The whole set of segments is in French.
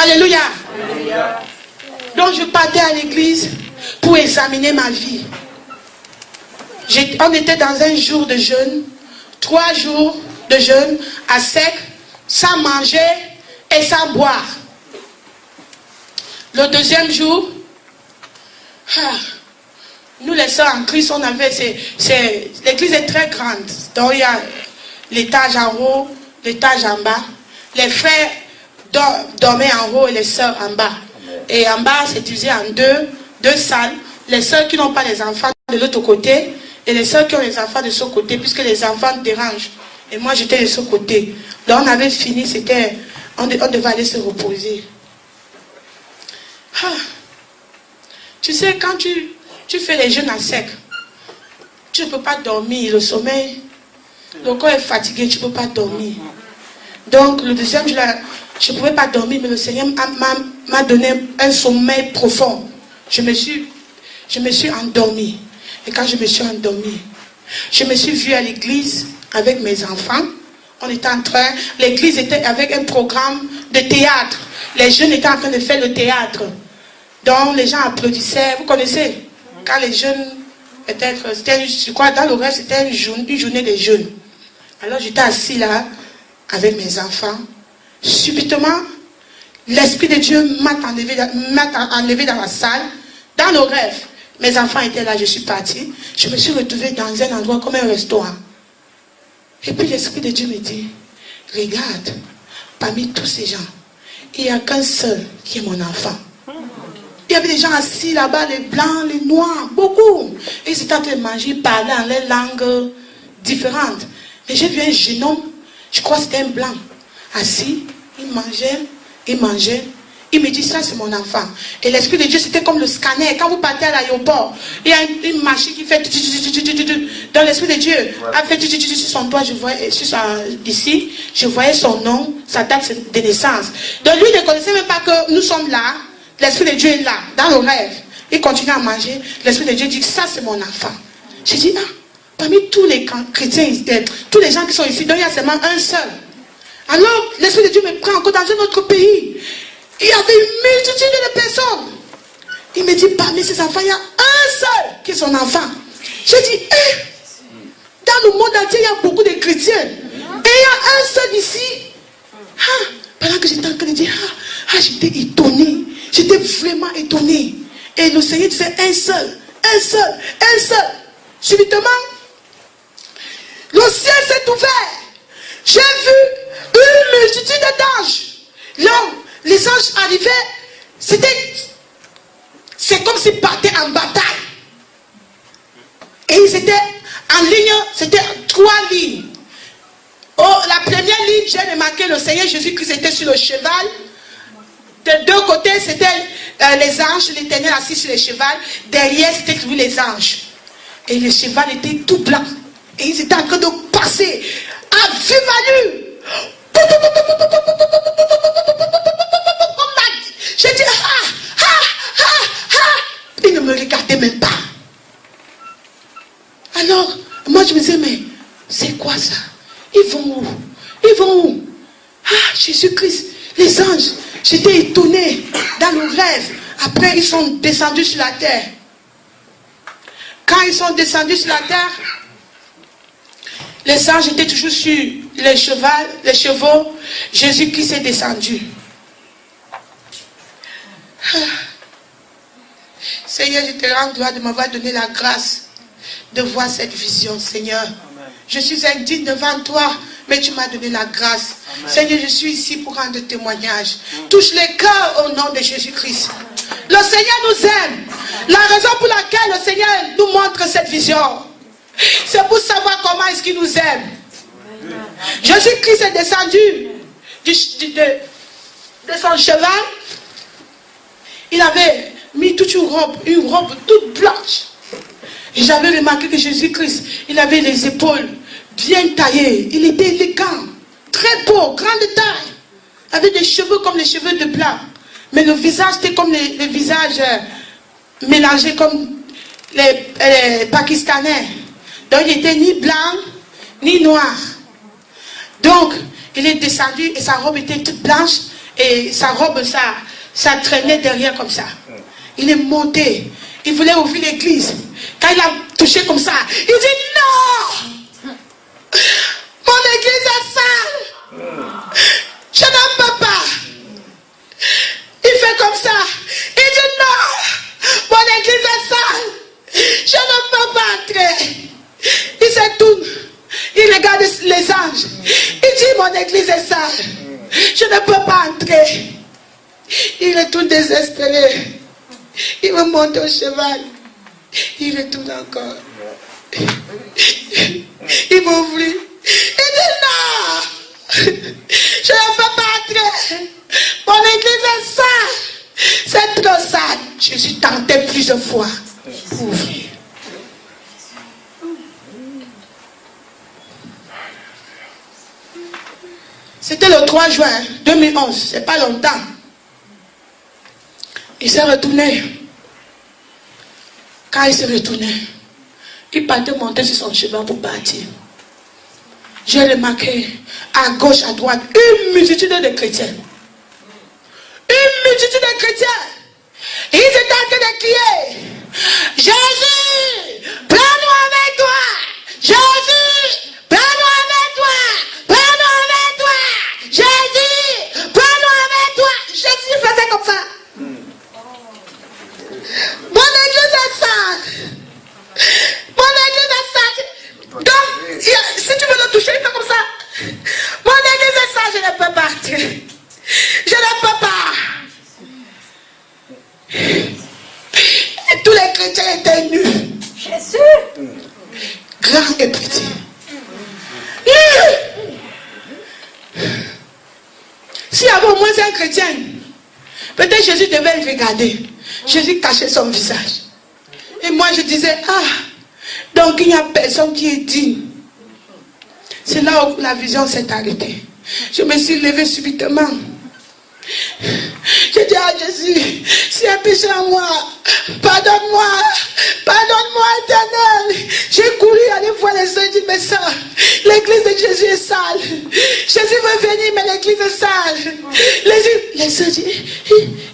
Alléluia. Donc je partais à l'église pour examiner ma vie. On était dans un jour de jeûne, 3 jours de jeûne à sec, sans manger et sans boire. Le deuxième jour, nous les sœurs en Christ, on avait, l'église est très grande. Donc il y a l'étage en haut, l'étage en bas. Les frères dormaient en haut et les sœurs en bas. Et en bas, c'est divisé en deux salles. Les sœurs qui n'ont pas les enfants de l'autre côté et les sœurs qui ont les enfants de ce côté, puisque les enfants dérangent. Et moi, j'étais de ce côté. Donc on avait fini, on devait aller se reposer. Tu sais, quand tu fais les jeûnes à sec, tu ne peux pas dormir. Le sommeil, le corps est fatigué, tu ne peux pas dormir. Donc, le deuxième jour, je ne pouvais pas dormir, mais le Seigneur m'a donné un sommeil profond. Je me suis endormie. Et quand je me suis endormie, je me suis vue à l'église avec mes enfants. On était en train, l'église était avec un programme de théâtre. Les jeunes étaient en train de faire le théâtre. Donc les gens applaudissaient. Vous connaissez? Quand les jeunes étaient, je crois, dans le rêve, c'était une journée des jeunes. Alors j'étais assis là, avec mes enfants. Subitement, l'Esprit de Dieu m'a enlevé dans la salle, dans le rêve. Mes enfants étaient là, je suis partie. Je me suis retrouvée dans un endroit comme un restaurant. Et puis l'Esprit de Dieu me dit, regarde, parmi tous ces gens, il n'y a qu'un seul qui est mon enfant. Il y avait des gens assis là-bas, les blancs, les noirs, beaucoup. Et ils étaient en train de manger, ils parlaient en les langues différentes. Mais j'ai vu un jeune homme, je crois que c'était un blanc, assis, il mangeait. Il me dit, ça c'est mon enfant. Et l'Esprit de Dieu, c'était comme le scanner. Quand vous partez à l'aéroport, il y a une machine qui fait... Dans l'Esprit de Dieu, a fait sur son doigt, je voyais, ici, je voyais son nom, sa date de naissance. Donc lui ne connaissait même pas que nous sommes là. L'Esprit de Dieu est là, dans le rêve. Il continue à manger. L'Esprit de Dieu dit, ça c'est mon enfant. J'ai dit, parmi tous les chrétiens, tous les gens qui sont ici, donc il y a seulement un seul. Alors, l'Esprit de Dieu me prend encore dans un autre pays. Il y avait une multitude de personnes. Il me dit, parmi ces enfants, il y a un seul qui est son enfant. J'ai dit, dans le monde entier, il y a beaucoup de chrétiens. Et il y a un seul ici. Pendant que j'étais en train de dire, j'étais étonnée. J'étais vraiment étonnée. Et le Seigneur disait, un seul. Subitement, le ciel s'est ouvert. J'ai vu une multitude d'anges. Là, les anges arrivaient, c'est comme s'ils partaient en bataille. Et ils étaient en ligne, c'était 3 lignes. La première ligne, j'ai remarqué le Seigneur Jésus-Christ était sur le cheval. De 2 côtés, c'était les anges, l'Éternel assis sur le cheval. Derrière, c'était écrit les anges. Et le cheval était tout blanc. Et ils étaient en train de passer à vive allure. J'ai dit, il ne me regardait même pas. Alors, moi je me disais, mais c'est quoi ça? Ils vont où? Jésus-Christ, les anges. J'étais étonnée dans le rêve. Après, ils sont descendus sur la terre. Quand ils sont descendus sur la terre, les anges étaient toujours sur les chevaux. Jésus-Christ est descendu. Seigneur, je te rends gloire de m'avoir donné la grâce de voir cette vision, Seigneur. Amen. Je suis indigne devant toi, mais tu m'as donné la grâce. Amen. Seigneur, je suis ici pour rendre témoignage. Touche les cœurs au nom de Jésus-Christ. Le Seigneur nous aime. La raison pour laquelle le Seigneur nous montre cette vision, c'est pour savoir comment est-ce qu'il nous aime. Jésus-Christ est descendu de son cheval. Il avait mis toute une robe toute blanche. Et j'avais remarqué que Jésus-Christ, il avait les épaules bien taillées. Il était élégant, très beau, grande taille. Avec des cheveux comme les cheveux de blanc. Mais le visage était comme le visage mélangé comme les Pakistanais. Donc il n'était ni blanc, ni noir. Donc il est descendu et sa robe était toute blanche. et sa robe, ça traînait derrière comme ça. Il est monté. Il voulait ouvrir l'église. Quand il a touché comme ça, il dit non! Mon église est sale! Je n'en peux pas! Il fait comme ça. Il dit non! Mon église est sale! Je ne peux pas entrer! Il se tourne. Il regarde les anges. Il dit mon église est sale. Je ne peux pas entrer. Il est tout désespéré. Il me monte au cheval. Il retourne encore. Il m'ouvre. Il dit non. Je ne peux pas entrer. Mon église est sale. C'est trop sale. Je suis tenté plusieurs fois. Ouvrir. C'était le 3 juin 2011. C'est pas longtemps. Il s'est retourné. Quand il s'est retourné, il partait monter sur son cheval pour partir. J'ai remarqué à gauche, à droite, une multitude de chrétiens. Une multitude de chrétiens. Ils étaient en train de crier. Jésus, prends-nous avec toi. Jésus, prends-nous avec toi. Prends-nous avec toi. Jésus, prends-nous avec toi. Jésus faisait comme ça. Mon église est sale. Mon église est sale. Donc, si tu veux le toucher, il fait comme ça. Mon église est sale, je ne peux pas partir. Je ne peux pas. Et tous les chrétiens étaient nus. Jésus. Grand et petit. S'il y avait au moins un chrétien, peut-être Jésus devait le regarder. Jésus cachait son visage. Et moi je disais, ah, donc il n'y a personne qui est digne. C'est là où la vision s'est arrêtée. Je me suis levée subitement. J'ai dit à Jésus, s'il y a péché en moi, pardonne-moi, pardonne-moi éternel. J'ai couru aller voir les soeurs et dit, mais ça, l'église de Jésus est sale. Jésus veut venir, mais l'église est sale. Les soeurs disent,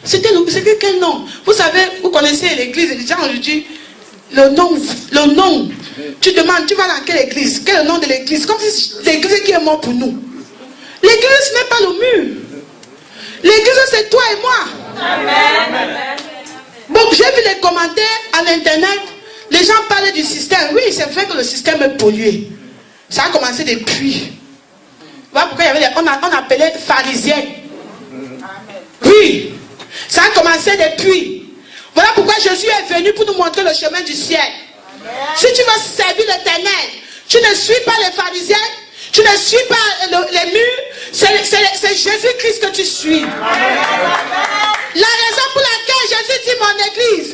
c'était quel nom? Vous savez, vous connaissez l'église, les gens lui disent, le nom. Tu demandes, tu vas dans quelle église? Quel est le nom de l'église? Comme si l'église qui est morte pour nous. L'église n'est pas le mur. L'église, c'est toi et moi. Amen. Bon, j'ai vu les commentaires à l'internet. Les gens parlent du système. Oui, c'est vrai que le système est pollué. Ça a commencé depuis. Voilà pourquoi il y avait on appelait pharisiens. Oui, ça a commencé depuis. Voilà pourquoi Jésus est venu pour nous montrer le chemin du ciel. Si tu veux servir l'Éternel, tu ne suis pas les pharisiens. Tu ne suis pas les murs, c'est Jésus-Christ que tu suis. La raison pour laquelle Jésus dit mon église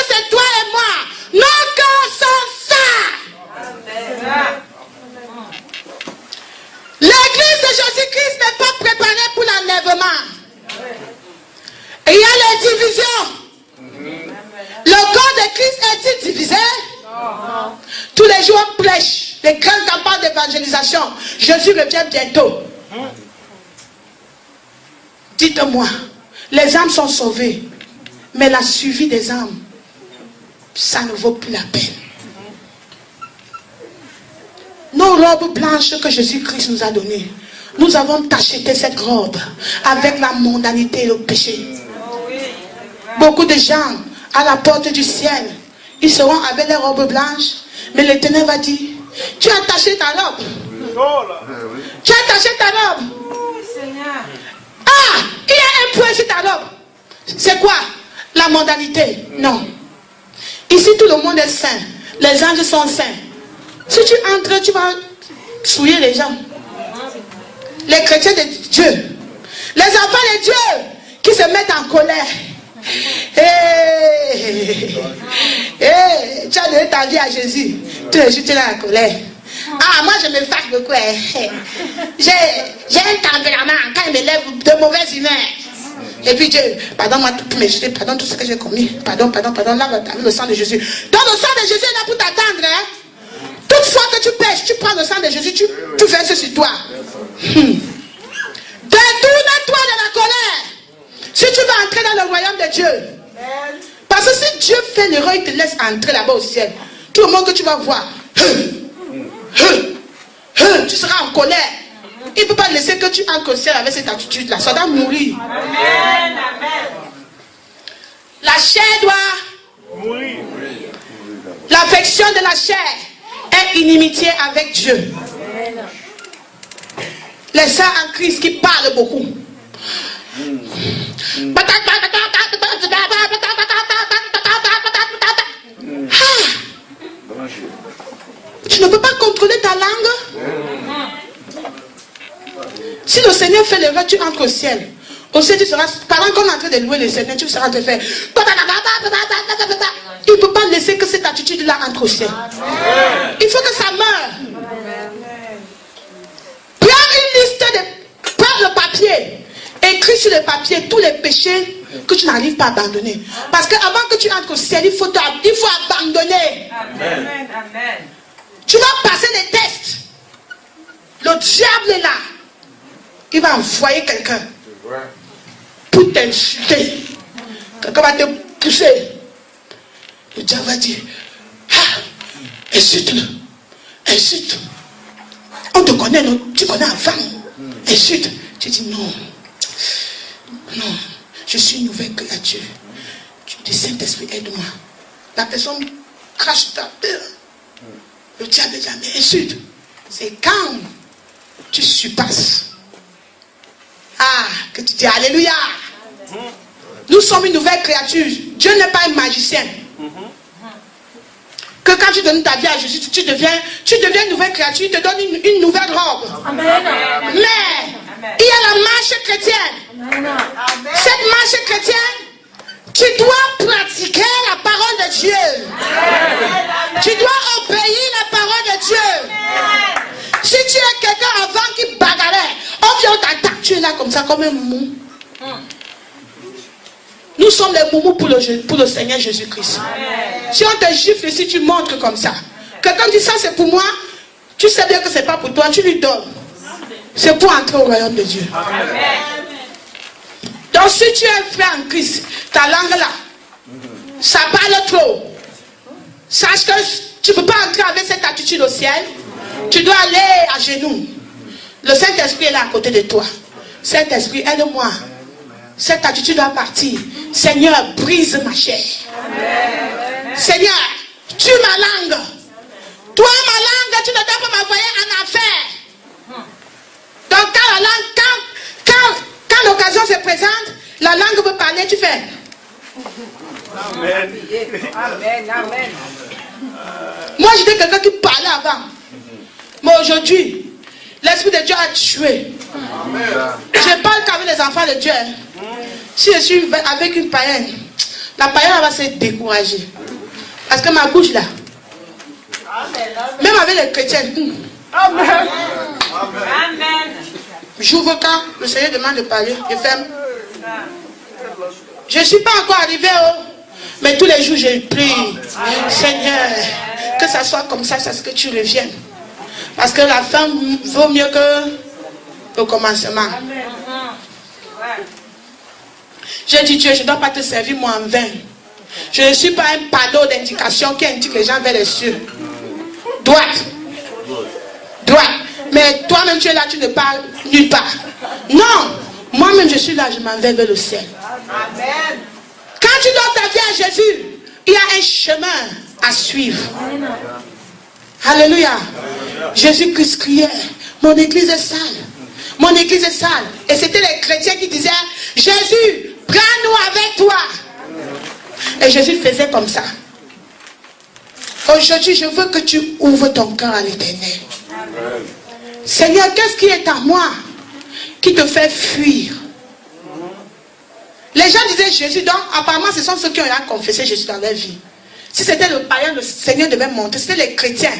c'est toi et moi. Nos cœurs sont saints. L'église de Jésus-Christ n'est pas préparée pour l'enlèvement. Et il y a les divisions. Le corps de Christ est-il divisé? Tous les jours on prêche les grandes campagnes d'évangélisation. Jésus revient bientôt. Dites-moi, les âmes sont sauvées, mais la suivi des âmes, ça ne vaut plus la peine. Nos robes blanches que Jésus-Christ nous a données, nous avons acheté cette robe avec la mondanité et le péché. Beaucoup de gens à la porte du ciel, ils seront avec les robes blanches, mais l'Éternel va dire, tu as taché ta robe. Tu as taché ta robe. Ah, il y a un point sur ta robe. C'est quoi? La mondanité. Non. Ici, tout le monde est saint. Les anges sont saints. Si tu entres, tu vas souiller les gens. Les chrétiens de Dieu. Les enfants de Dieu qui se mettent en colère. Tu as donné ta vie à Jésus. Tu es dans la colère. Ah, moi je me fâche beaucoup. J'ai un tempérament. Quand il me lève de mauvaise humeur. Et puis Dieu, pardonne-moi tous mes péchés, pardonne tout ce que j'ai commis. Pardon, lave avec le sang de Jésus. Donc le sang de Jésus est là pour t'attendre. Toute fois que tu pêches, tu prends le sang de Jésus, tu verses sur toi. Détourne-toi de la royaume de Dieu. Parce que si Dieu fait l'erreur, il te laisse entrer là-bas au ciel. Tout le monde que tu vas voir, tu seras en colère. Il ne peut pas laisser que tu entres au ciel avec cette attitude-là. Ça doit mourir. Amen. La chair doit mourir. L'affection de la chair est inimitié avec Dieu. Les saints en Christ qui parlent beaucoup. Tu ne peux pas contrôler ta langue. Si le Seigneur fait l'erreur, tu entres au ciel. Au ciel, tu seras, pendant qu'on est en train de louer le Seigneur, tu seras en train de faire. Il ne peut pas laisser que cette attitude-là entre au ciel. Il faut que ça meure. Prends une liste de. Prends le papier. Écris sur le papier tous les péchés que tu n'arrives pas à abandonner. Parce qu'avant que tu entres au ciel, il faut abandonner. Amen. Tu vas passer les tests. Le diable est là. Il va envoyer quelqu'un pour t'insulter. Quelqu'un va te pousser. Le diable va dire, insulte-le. Insulte. On te connaît, non? Tu connais avant. Insulte. Tu dis non. Non. Je suis une nouvelle créature. Tu dis, Saint-Esprit, aide-moi. La personne crache ta peur. Le diable dit, mais insulte. C'est quand tu surpasses. Que tu dis alléluia. Nous sommes une nouvelle créature. Dieu n'est pas un magicien. Que quand tu donnes ta vie à Jésus, tu deviens une nouvelle créature. Il te donne une nouvelle robe. Amen. Mais il y a la marche chrétienne. Amen. Cette marche chrétienne, tu dois pratiquer la parole de Dieu. Amen. Tu dois obéir la parole de Dieu. Amen. Si tu es quelqu'un avant qui bagarrait, on vient t'attaquer, tu es là comme ça, comme un moumou. Nous sommes les moumous pour le Seigneur Jésus-Christ. Si on te gifle, si tu montres comme ça, quelqu'un dit ça c'est pour moi, tu sais bien que c'est pas pour toi, tu lui donnes. C'est pour entrer au royaume de Dieu. Donc si tu es un frère en Christ, ta langue là, ça parle trop. Sache que tu ne peux pas entrer avec cette attitude au ciel. Tu dois aller à genoux. Le Saint-Esprit est là à côté de toi. Saint-Esprit, aide-moi. Cette attitude doit partir. Seigneur, brise ma chair. Seigneur, tue ma langue. Toi, ma langue, tu ne dois pas m'envoyer en affaire. Donc, quand la langue, quand l'occasion se présente, la langue veut parler, tu fais. Amen. Moi, j'étais quelqu'un qui parlait avant. Mais aujourd'hui, l'Esprit de Dieu a tué. Je parle qu'avec les enfants de Dieu. Si je suis avec une païenne, la païenne va se décourager. Parce que ma bouche là, même avec les chrétiens, Amen. j'ouvre quand le Seigneur demande de parler, je ferme. Je ne suis pas encore arrivé, mais tous les jours je prie. Seigneur, que ça soit comme ça, c'est ce que tu reviennes. Parce que la fin vaut mieux que le commencement. J'ai dit, Dieu, je ne dois pas te servir moi en vain. Je ne suis pas un panneau d'indication qui indique les gens vers les cieux. Droite. Mais toi-même tu es là, tu ne parles nulle part. Non, moi-même je suis là, je m'en vais vers le ciel. Amen. Quand tu donnes ta vie à Jésus, il y a un chemin à suivre. Alléluia. Jésus-Christ criait, mon église est sale. Mon église est sale. Et c'était les chrétiens qui disaient, Jésus, prends-nous avec toi. Et Jésus faisait comme ça. Aujourd'hui, je veux que tu ouvres ton cœur à l'Éternel. Seigneur, qu'est-ce qui est en moi qui te fait fuir? Les gens disaient Jésus, donc apparemment ce sont ceux qui ont confessé Jésus dans leur vie. Si c'était le païen, le Seigneur devait monter. C'était les chrétiens.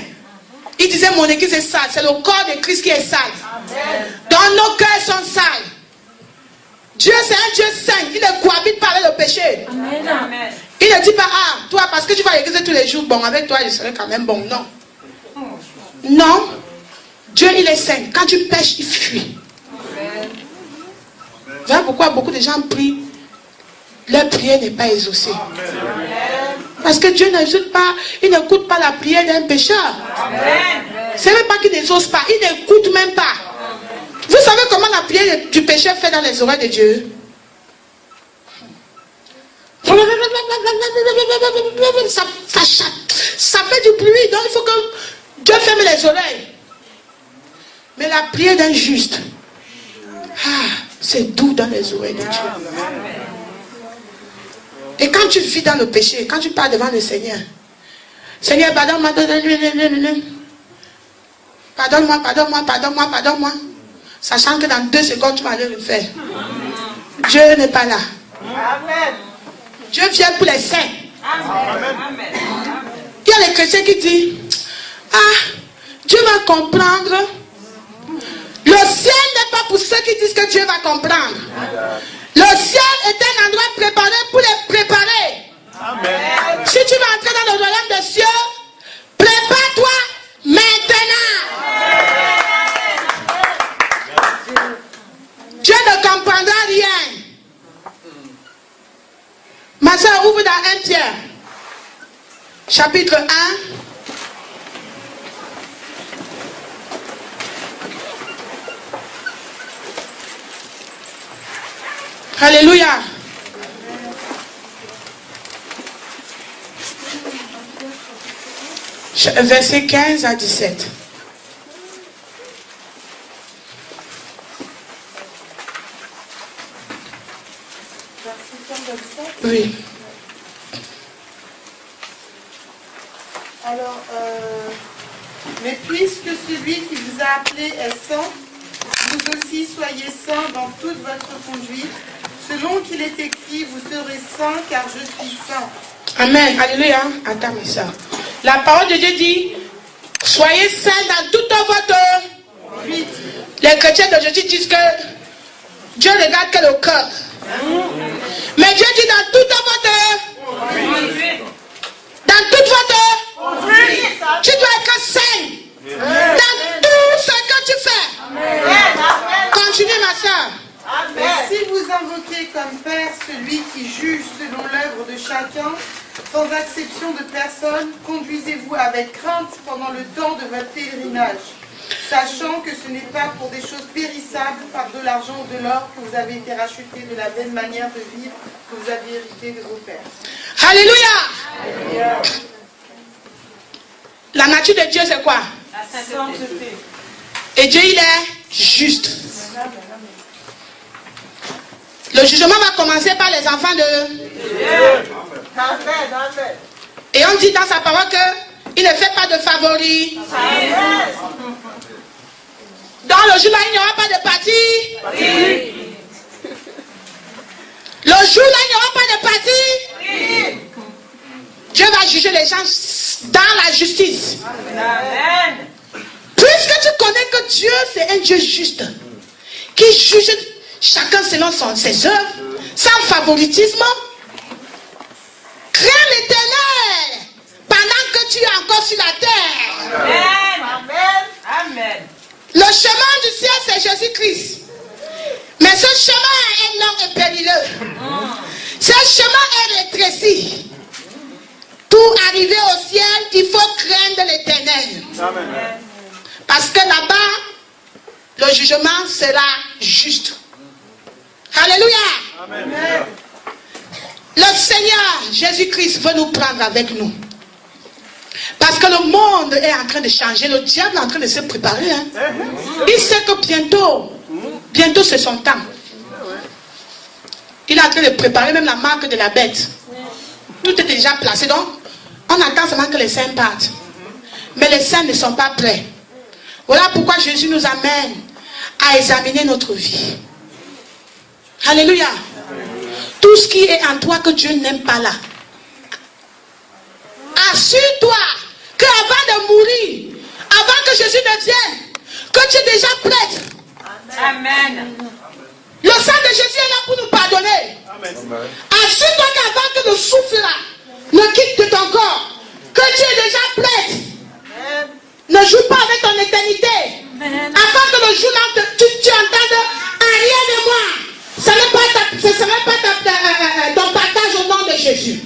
Ils disaient mon église est sale. C'est le corps de Christ qui est sale. Donc nos cœurs sont sales. Dieu c'est un Dieu saint. Il ne cohabite pas avec le péché. Amen. Il ne dit pas, toi parce que tu vas à l'église tous les jours, bon avec toi je serai quand même bon. Non. Non. Dieu il est saint. Quand tu pêches, il fuit. Voilà pourquoi beaucoup de gens prient leur prière n'est pas exaucée. Parce que Dieu n'écoute pas, il n'écoute pas la prière d'un pécheur. C'est même pas qu'il n'exauce pas, il n'écoute même pas. Vous savez comment la prière du pécheur fait dans les oreilles de Dieu? Ça fait du bruit, donc il faut que Dieu ferme les oreilles. Mais la prière d'un juste, c'est doux dans les oreilles de Dieu. Et quand tu vis dans le péché, quand tu parles devant le Seigneur, Seigneur, pardonne-moi, pardonne-moi, sachant que dans 2 secondes, tu vas aller le faire. Dieu n'est pas là. Amen. Dieu vient pour les saints. Amen. Il y a les chrétiens qui disent, Dieu va comprendre. Le ciel n'est pas pour ceux qui disent que Dieu va comprendre. Le ciel est un endroit préparé pour les préparer. Amen. Si tu vas entrer dans le royaume des cieux, prépare-toi maintenant. Dieu ne comprendra rien. Ma soeur, ouvre dans 1 Pierre, chapitre 1. Alléluia. Verset 15 à 17. Oui. Alors, mais puisque celui qui vous a appelé est saint, vous aussi soyez saints dans toute votre conduite. Selon qu'il est écrit, vous serez saints car je suis saint. Amen. Alléluia. Attends, mes soeurs. La parole de Dieu dit, soyez saints dans toute votre conduite. Les chrétiens d'aujourd'hui disent que Dieu regarde que le cœur. Mais Dieu dit dans toute votre conduite. Dans toute votre conduite. Tu dois être saint. Dans tout ce que tu fais. Continue, ma soeur. Et si vous invoquez comme Père celui qui juge selon l'œuvre de chacun, sans acception de personne, conduisez-vous avec crainte pendant le temps de votre pèlerinage, sachant que ce n'est pas pour des choses périssables, par de l'argent ou de l'or, que vous avez été rachetés de la vaine manière de vivre que vous aviez hérité de vos pères. Alléluia. La nature de Dieu, c'est quoi? La sainteté. Et Dieu, il est juste. Le jugement va commencer par les enfants de Dieu. Amen. Et on dit dans sa parole qu'il ne fait pas de favoris. Dans le jour-là, il n'y aura pas de parti. Le jour-là, il n'y aura pas de parti. Dieu va juger les gens dans la justice. Amen. Puisque tu connais que Dieu, c'est un Dieu juste, qui juge chacun selon ses œuvres, sans favoritisme, crains l'Éternel pendant que tu es encore sur la terre. Amen. Le chemin du ciel, c'est Jésus-Christ. Mais ce chemin est long et périlleux. Ce chemin est rétréci. Pour arriver au ciel, il faut craindre l'Éternel. Parce que là-bas, le jugement sera juste. Alléluia. Amen. Le Seigneur Jésus-Christ veut nous prendre avec nous. Parce que le monde est en train de changer. Le diable est en train de se préparer. Hein. Il sait que bientôt c'est son temps. Il est en train de préparer même la marque de la bête. Tout est déjà placé. Donc, on attend seulement que les saints partent. Mais les saints ne sont pas prêts. Voilà pourquoi Jésus nous amène à examiner notre vie. Alléluia. Tout ce qui est en toi que Dieu n'aime pas là. Assure-toi qu'avant de mourir, avant que Jésus ne vienne, que tu es déjà prête. Amen. Le sang de Jésus est là pour nous pardonner. Assure-toi qu'avant que le souffle là ne quitte de ton corps, que tu es déjà prête. Ne joue pas avec ton éternité. Afin que le jour là, tu entendes rien de moi. Ce n'est pas ton Jésus.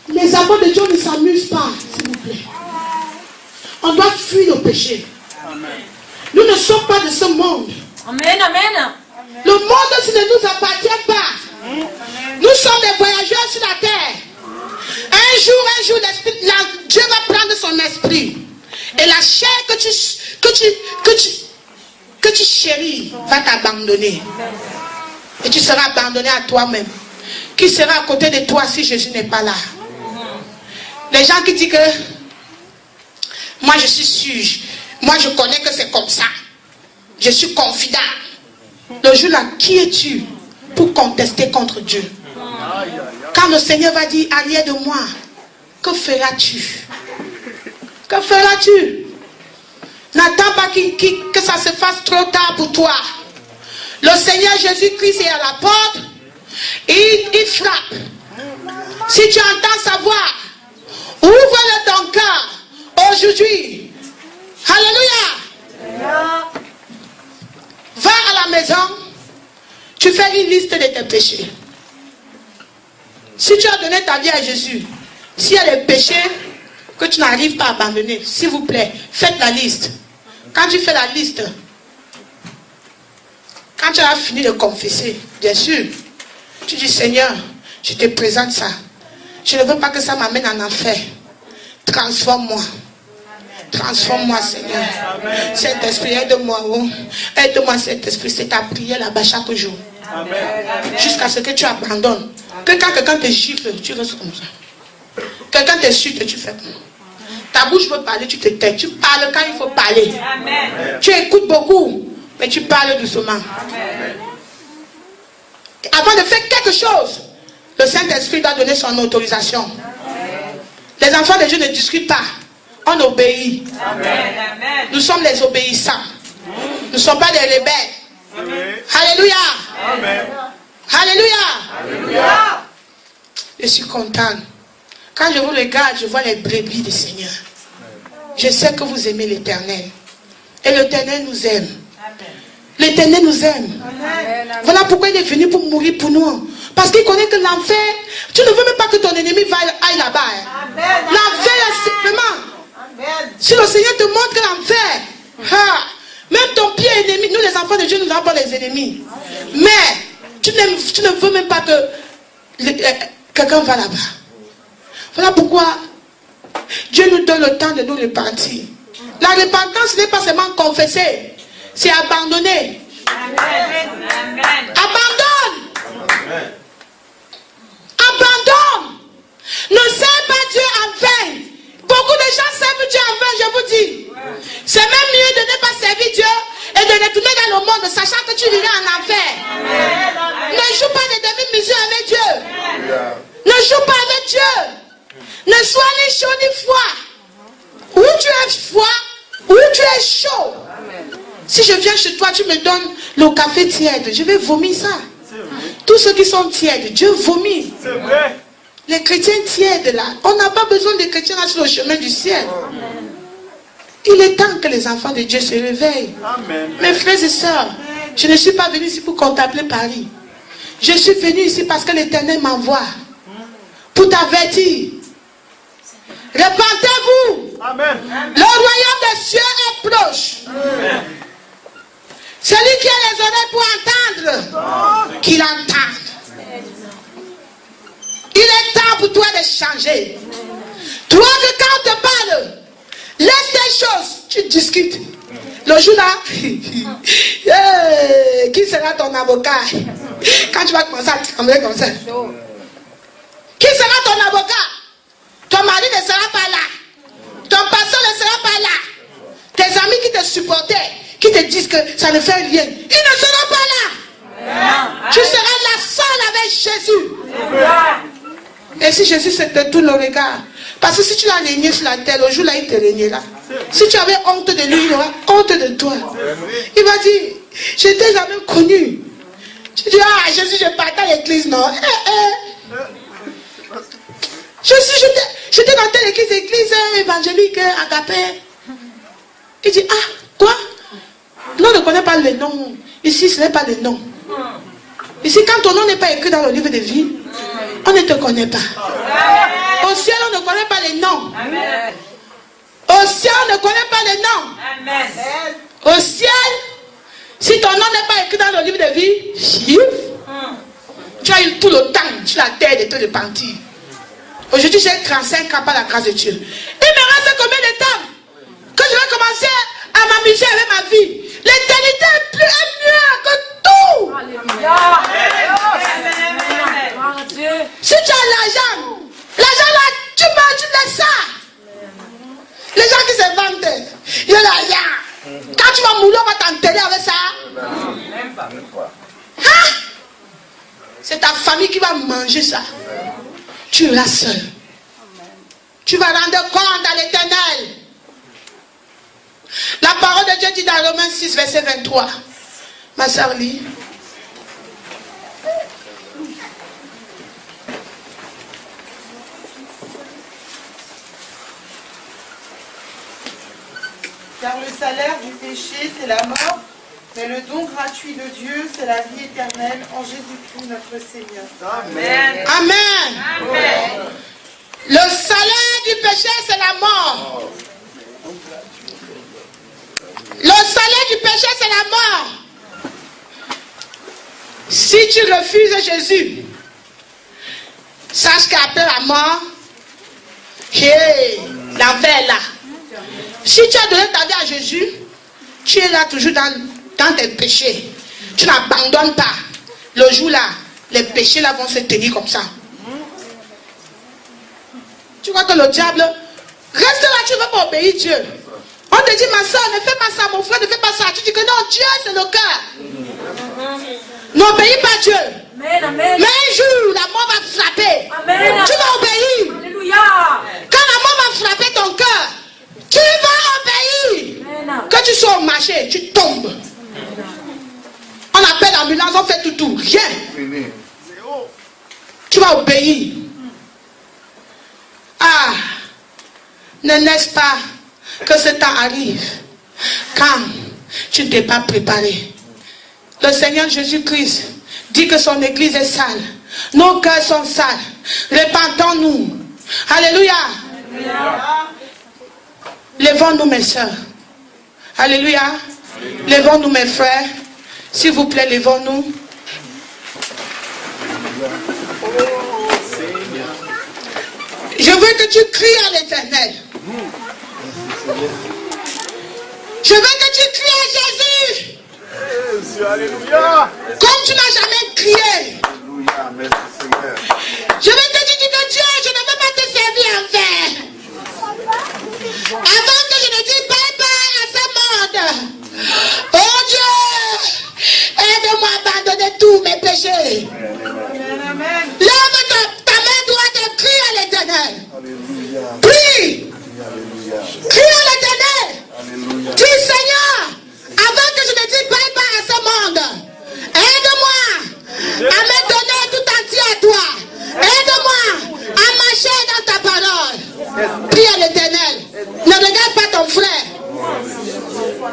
Les enfants de Dieu ne s'amusent pas, s'il vous plaît. On doit fuir le péché. Nous ne sommes pas de ce monde. Amen, amen. Le monde, ça ne nous appartient pas. Nous sommes des voyageurs sur la terre. Un jour, Dieu va prendre son esprit. Et la chair que tu chéris va t'abandonner. Et tu seras abandonné à toi-même. Qui sera à côté de toi si Jésus n'est pas là? Les gens qui disent que moi je suis sûr, moi je connais que c'est comme ça. Je suis confident. Le jour-là, qui es-tu pour contester contre Dieu? Quand le Seigneur va dire, arrière de moi, que feras-tu? Que feras-tu? N'attends pas que ça se fasse trop tard pour toi. Le Seigneur Jésus-Christ est à la porte. Il frappe. Si tu entends sa voix, ouvre-le ton cœur aujourd'hui. Alléluia. Va à la maison. Tu fais une liste de tes péchés. Si tu as donné ta vie à Jésus, s'il y a des péchés que tu n'arrives pas à abandonner, s'il vous plaît, faites la liste. Quand tu fais la liste, quand tu as fini de confesser, bien sûr, tu dis, Seigneur, je te présente ça. Je ne veux pas que ça m'amène en enfer. Transforme-moi. Transforme-moi, Seigneur. Saint-Esprit, aide-moi. Oh. Aide-moi, Saint-Esprit. C'est ta prière là-bas chaque jour. Jusqu'à ce que tu abandonnes. Que quand quelqu'un te gifle, tu restes comme ça. Quelqu'un t'insulte, tu fais comme ça. Ta bouche veut parler, tu te tais. Tu parles quand il faut parler. Amen. Tu écoutes beaucoup, mais tu parles doucement. Amen. Avant de faire quelque chose, le Saint-Esprit doit donner son autorisation. Les enfants de Dieu ne discutent pas. On obéit. Amen. Nous sommes les obéissants. Nous ne sommes pas des rebelles. Alléluia. Alléluia. Je suis contente. Quand je vous regarde, je vois les brebis du Seigneur. Je sais que vous aimez l'Éternel. Et l'Éternel nous aime. L'Éternel nous aime. Voilà pourquoi il est venu pour mourir pour nous. Parce qu'il connaît que l'enfer, tu ne veux même pas que ton ennemi aille là-bas. L'enfer, c'est vraiment. Si le Seigneur te montre l'enfer, même ton pied ennemi, nous les enfants de Dieu, nous n'avons pas les ennemis. Mais tu ne veux même pas que quelqu'un va là-bas. Voilà pourquoi Dieu nous donne le temps de nous repentir. La repentance n'est pas seulement confesser, c'est abandonner. Abandonne. Abandonne. Ne sers pas Dieu en vain. Beaucoup de gens servent Dieu en vain, je vous dis. C'est même mieux de ne pas servir Dieu et de retourner dans le monde, sachant que tu iras en enfer. Ne joue pas des demi-mesures avec Dieu. Ne joue pas avec Dieu. Ne sois ni chaud ni froid. Où tu es froid, où tu es chaud. Si je viens chez toi, tu me donnes le café tiède, je vais vomir ça. Tous ceux qui sont tièdes, Dieu vomit. Les chrétiens tièdes là, on n'a pas besoin de chrétiens là sur le chemin du ciel. Il est temps que les enfants de Dieu se réveillent. Mes frères et sœurs, je ne suis pas venu ici pour contempler Paris. Je suis venu ici parce que l'Éternel m'envoie pour t'avertir. Repentez-vous. Le royaume des cieux est proche. Celui qui a les oreilles pour entendre, qu'il entende. Il est temps pour toi de changer. Toi que quand on te parle, laisse tes choses, tu discutes. Le jour là, qui sera ton avocat? Quand tu vas commencer à trembler comme ça. Qui sera ton avocat? Ton mari ne sera pas là. Ton pasteur ne sera pas là. Tes amis qui te supportaient, qui te disent que ça ne fait rien, ils ne seront pas là. Tu seras là seul avec Jésus. Et si Jésus se détourne le regard, parce que si tu l'as régné sur la terre, le jour là, il te régnera. Si tu avais honte de lui, il aura honte de toi. Il va dire, je t'ai jamais connu. Tu dis, ah, Jésus, je partais à l'église, non. J'étais dans telle église évangélique, agapée. Il dit, ah, quoi? Non, on ne connaît pas le nom. Ici, ce n'est pas le nom. Ici, quand ton nom n'est pas écrit dans le livre de vie, on ne te connaît pas. Au ciel, on ne connaît pas les noms. Amen. Au ciel, on ne connaît pas les noms. Amen. Au ciel, si ton nom n'est pas écrit dans le livre de vie, tu as eu tout le temps sur la terre de te repentir. Aujourd'hui, j'ai 35 ans par la grâce de Dieu. Il me reste combien de temps que je vais commencer à m'amuser avec ma vie? L'éternité est plus mieux que tout. Si tu as l'argent là, tu laisses ça. Les gens qui se vantent, il y a l'argent. Quand tu vas mourir, on va t'enterrer avec ça. Hein? C'est ta famille qui va manger ça. Tu es là seul. Tu vas rendre compte à l'Éternel. La parole de Dieu dit dans Romains 6, verset 23. Ma soeur lit. Car le salaire du péché, c'est la mort, mais le don gratuit de Dieu, c'est la vie éternelle en Jésus-Christ notre Seigneur. Amen. Amen. Amen. Le salaire du péché, c'est la mort. Le salaire du péché, c'est la mort. Si tu refuses Jésus, sache qu'après la mort, l'enfer est là. Si tu as donné ta vie à Jésus, tu es là toujours dans tes péchés. Tu n'abandonnes pas. Le jour là, les péchés là vont se tenir comme ça. Tu vois que le diable, reste là, tu ne veux pas obéir Dieu. On te dit, ma soeur, ne fais pas ça, mon frère, ne fais pas ça. Tu dis que non, Dieu, c'est le cœur. N'obéis pas Dieu. Amen. Amen. Mais un jour, la mort va te frapper. Amen. Tu vas obéir. Alléluia. Quand la mort va frapper ton cœur, tu vas obéir. Amen. Quand tu sois au marché, tu tombes. On appelle l'ambulance, on fait tout. Rien. Tu vas obéir. Ah, n'est-ce pas que ce temps arrive quand tu ne t'es pas préparé? Le Seigneur Jésus-Christ dit que son église est sale. Nos cœurs sont sales. Repentons-nous. Alléluia. Levons-nous, mes soeurs. Alléluia. Levons-nous, mes frères. S'il vous plaît, levons-nous. Je veux que tu cries à l'Éternel. Je veux que tu cries à Jésus. Alléluia. Comme tu n'as jamais crié. Alléluia. Merci Seigneur. Je veux que tu dises que Dieu, je ne veux pas te servir en vain. Avant que je ne dise bye bye à ce monde. Oh Dieu, aide-moi à abandonner tous mes péchés. Amen, amen. Lève ta main droite et crie à l'Éternel. Alléluia. Prie. Alléluia. Crie à l'Éternel. Alléluia. Dis Seigneur, avant que je ne dise bye bye à ce monde, aide-moi à me donner tout entier à toi. Aide-moi à marcher dans ta parole. Prie à l'Éternel. Ne regarde pas ton frère.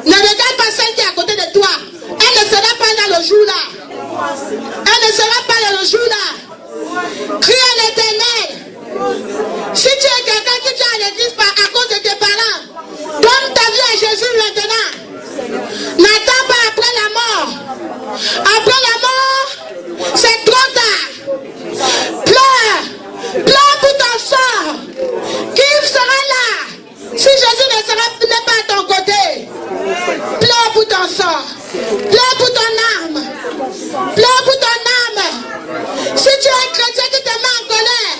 Ne regarde pas celle qui est à côté de toi. Elle ne sera pas là le jour là. Elle ne sera pas là le jour là. Crie à l'Éternel. Si tu es quelqu'un qui vient à l'église à cause de tes parents, donne ta vie à Jésus maintenant. N'attends pas après la mort. Après la mort, c'est trop tard. Pleure. Pleure pour ton sort. Qui sera là si Jésus n'est pas à ton côté? Pleure pour ton sort. Pleure pour ton âme. Pleure pour ton âme. Si tu es un chrétien qui te met en colère,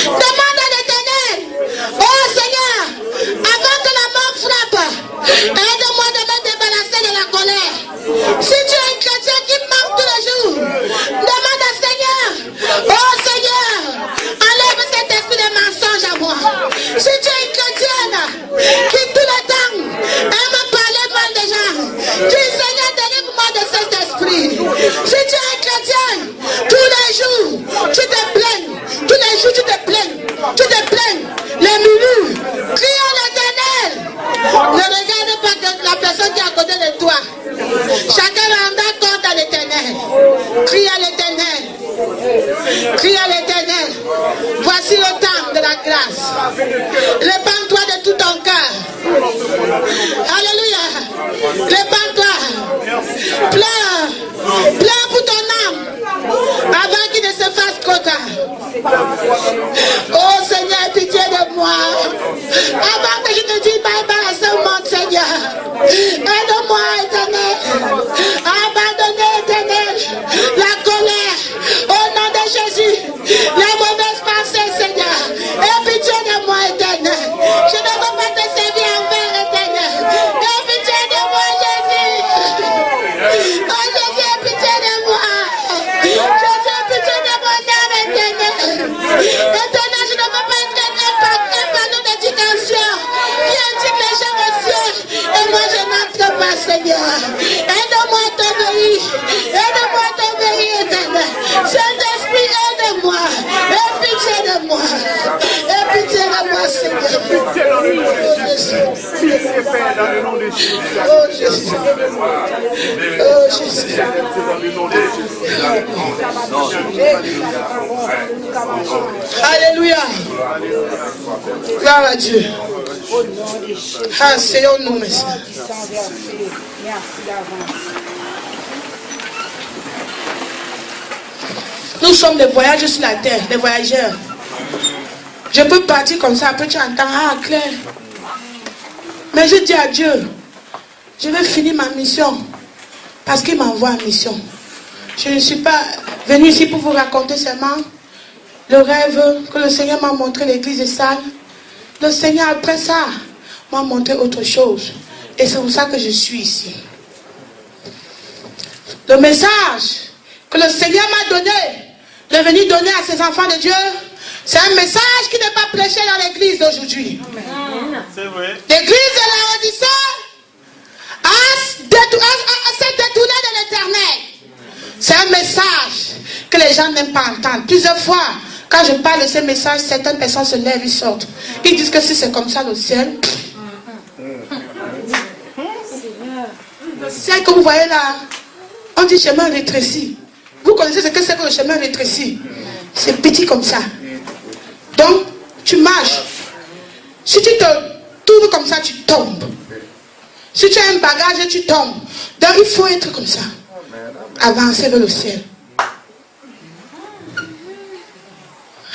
demande à l'Éternel. Oh Seigneur, avant que la mort frappe, aide-moi de me débarrasser de la colère. Si tu es un chrétien qui manque tous les jours, demande à Seigneur. Oh Seigneur, enlève cet esprit de mensonge à moi. Si tu es une chrétienne qui tout le temps aime parler mal des gens, dis Seigneur, délivre-moi de cet esprit. Si tu es un chrétien sur le temps de la grâce. Répands-toi de tout ton cœur. Alléluia. Répands-toi. Pleure. Pleure pour ton âme. Avant qu'il ne se fasse trop tard. Oh Seigneur, pitié de moi. Avant que je te dise bye bye à ce monde, Seigneur. Aide-moi, Éternel. Abandonnez, Éternel, la colère. Au nom de Jésus. La mauvaise pensée, Seigneur. Aie pitié de moi, Éternel. Je ne veux pas te servir en vain, Éternel. Aie pitié de moi, Jésus. Oh Jésus, aie pitié de moi. Jésus, aie pitié de mon âme, Éternel. Éternel, je ne veux pas être un panneau d'éducation qui indique les gens au ciel. Et moi, je n'entre pas, Seigneur. Aide-moi à t'obéir. Aide-moi à t'obéir, Éternel. Saint-Esprit, aide-moi. Aie pitié de moi. Aie pitié de moi, Seigneur. Pitié dans le nom de Jésus. Pitié, Père, dans le nom de Jésus. Oh Jésus. Oh Jésus. Dans le nom de Jésus. Alléluia. Gloire à Dieu. Ah, Seigneur-nous, merci. Nous sommes des voyageurs sur la terre, des voyageurs. Je peux partir comme ça, après tu entends, ah, clair. Mais je dis à Dieu, je vais finir ma mission. Parce qu'il m'envoie en mission. Je ne suis pas venu ici pour vous raconter seulement le rêve que le Seigneur m'a montré, l'église de Salles. Le Seigneur, après ça, m'a montré autre chose. Et c'est pour ça que je suis ici. Le message que le Seigneur m'a donné, de venir donner à ses enfants de Dieu, c'est un message qui n'est pas prêché dans l'église d'aujourd'hui. C'est vrai. L'église de la Odyssée s'est détournée de l'éternel. C'est un message que les gens n'aiment pas entendre. Plusieurs fois, quand je parle de ce message, certaines personnes se lèvent, ils sortent. Ils disent que si c'est comme ça le ciel, le ciel que vous voyez là, on dit chemin rétréci. Vous connaissez ce que c'est que le chemin rétréci? C'est petit comme ça. Donc, tu marches. Si tu te tournes comme ça, tu tombes. Si tu as un bagage, tu tombes. Donc, il faut être comme ça. Avancer vers le ciel.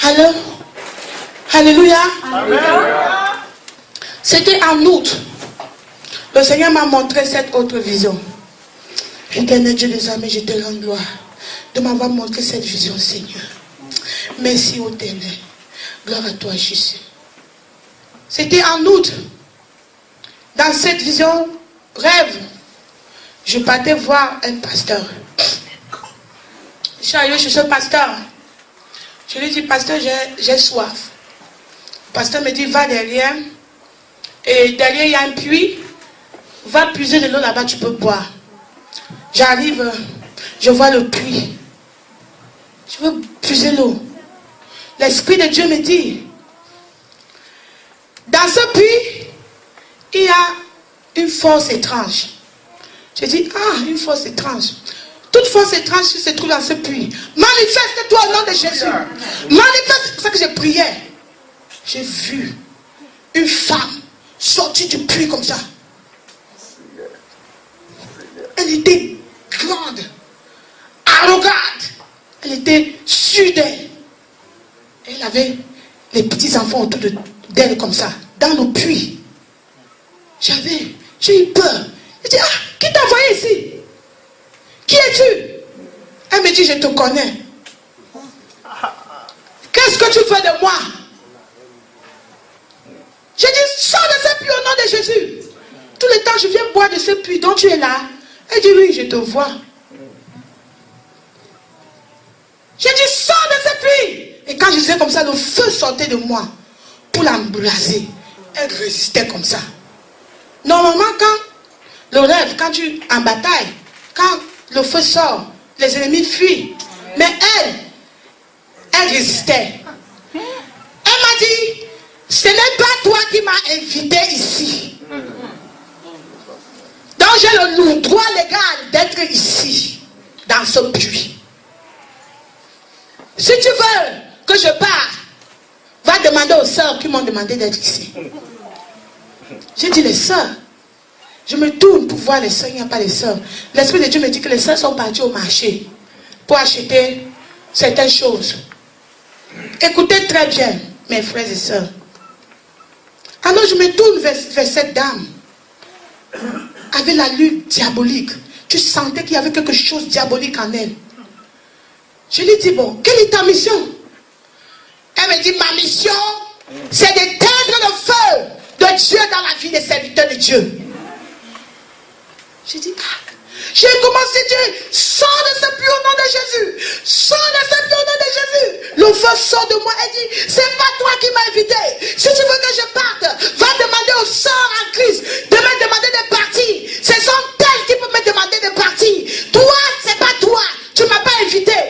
Allô? Alléluia. C'était en août. Le Seigneur m'a montré cette autre vision. Éternel Dieu des armées, je te rends gloire de m'avoir montré cette vision, Seigneur. Merci, ô Éternel. Gloire à toi, Jésus. C'était en août. Dans cette vision, rêve, je partais voir un pasteur. Je suis arrivé chez ce pasteur. Je lui dis, pasteur, j'ai soif. Le pasteur me dit, va derrière. Et derrière, il y a un puits. Va puiser de l'eau là-bas, tu peux boire. J'arrive, je vois le puits. Je veux puiser l'eau. L'Esprit de Dieu me dit, dans ce puits, il y a une force étrange. Je dis, ah, une force étrange. Toute force étrange qui se trouve dans ce puits. Manifeste-toi au nom de Jésus. Manifeste, c'est pour ça que j'ai prié. J'ai vu une femme sortir du puits comme ça. Elle était grande, arrogante. Elle était sûre d'elle. Elle avait les petits enfants autour d'elle comme ça, dans le puits. J'ai eu peur. Je dis, ah, qui t'a envoyé ici? Qui es-tu? Elle me dit, je te connais. Qu'est-ce que tu fais de moi? J'ai dit, sors de ce puits au nom de Jésus. Tout le temps, je viens boire de ce puits dont tu es là. Elle dit, oui, je te vois. J'ai dit, sors de ce puits. Et quand je disais comme ça, le feu sortait de moi pour l'embraser. Elle résistait comme ça. Normalement, quand le rêve, quand tu es en bataille, quand le feu sort, les ennemis fuient. Mais elle résistait. Elle m'a dit, ce n'est pas toi qui m'as invité ici. Donc j'ai le droit légal d'être ici, dans ce puits. Si tu veux que je parte, demandé aux sœurs qui m'ont demandé d'être ici. J'ai dit les sœurs. Je me tourne pour voir les sœurs, il n'y a pas les sœurs. L'Esprit de Dieu me dit que les sœurs sont parties au marché pour acheter certaines choses. Écoutez très bien, mes frères et sœurs. Alors je me tourne vers cette dame. Avec la lutte diabolique. Tu sentais qu'il y avait quelque chose de diabolique en elle. Je lui dis, bon, quelle est ta mission? Elle me dit, ma mission, c'est d'éteindre le feu de Dieu dans la vie des serviteurs de Dieu. J'ai dit, ah. J'ai commencé à dire, sors de ce puits au nom de Jésus. Sors de ce puits au nom de Jésus. Le feu sort de moi et dit, c'est pas toi qui m'as invité. Si tu veux que je parte, va demander aux sœurs en Christ de me demander de partir. Ce sont elles qui peuvent me demander de partir. Toi, c'est pas toi. Tu ne m'as pas invité.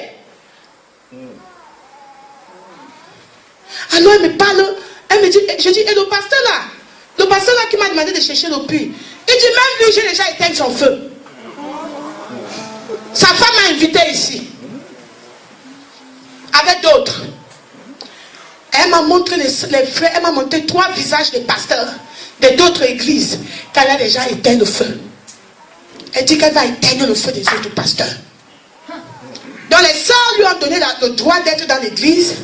Alors elle me parle, elle me dit, je dis, et le pasteur là qui m'a demandé de chercher le puits, il dit, même lui, j'ai déjà éteint son feu. Sa femme m'a invité ici. Avec d'autres. Elle m'a montré les frères, elle m'a montré 3 visages de pasteurs d'autres églises qu'elle a déjà éteint le feu. Elle dit qu'elle va éteindre le feu des autres pasteurs. Donc les sœurs lui ont donné le droit d'être dans l'église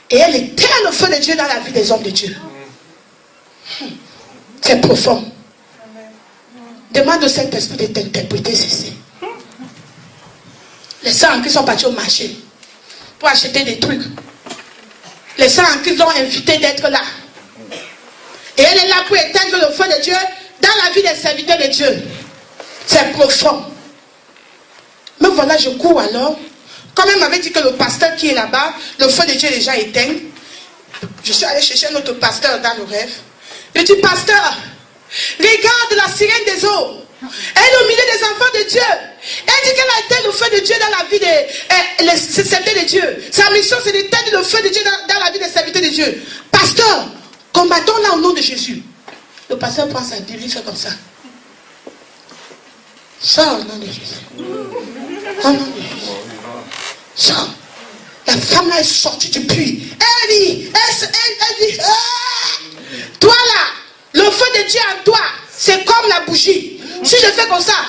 et elle éteint le feu de Dieu dans la vie des hommes de Dieu. C'est profond. Demande au Saint-Esprit de t'interpréter ceci. Les sœurs en Christ sont partis au marché pour acheter des trucs. Les sœurs en Christ l'ont invité d'être là. Et elle est là pour éteindre le feu de Dieu dans la vie des serviteurs de Dieu. C'est profond. Mais voilà, je cours alors. Comme elle m'avait dit que le pasteur qui est là-bas, le feu de Dieu est déjà éteint. Je suis allé chercher notre pasteur dans le rêve. Je dis, pasteur, regarde la sirène des eaux. Elle est au milieu des enfants de Dieu. Elle dit qu'elle a éteint le feu de Dieu dans la vie des serviteurs de Dieu. Sa mission, c'est d'éteindre le feu de Dieu dans la vie des serviteurs de Dieu. Pasteur, combattons-la au nom de Jésus. Le pasteur prend sa Bible, il fait comme ça. Sors au nom de Jésus. Au nom de Jésus. Sors. La femme là est sortie du puits. Elle dit, toi là, le feu de Dieu en toi, c'est comme la bougie. Si je fais comme ça,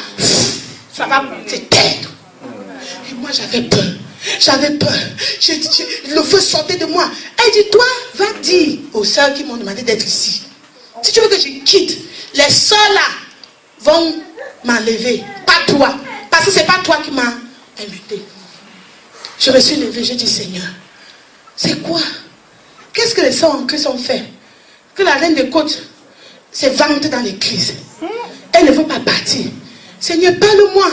ça va s'éteindre. Et moi j'avais peur. J'avais peur. Le feu sortait de moi. Elle dit, toi, va dire aux sœurs qui m'ont demandé d'être ici. Si tu veux que je quitte, les sœurs là vont m'enlever. Pas toi. Parce que c'est pas toi qui m'as invité. Je me suis levée, j'ai dit, Seigneur, c'est quoi? Qu'est-ce que les sœurs en Christ ont fait? Que la reine des côtes se vante dans l'église. Elle ne veut pas partir. Seigneur, parle-moi.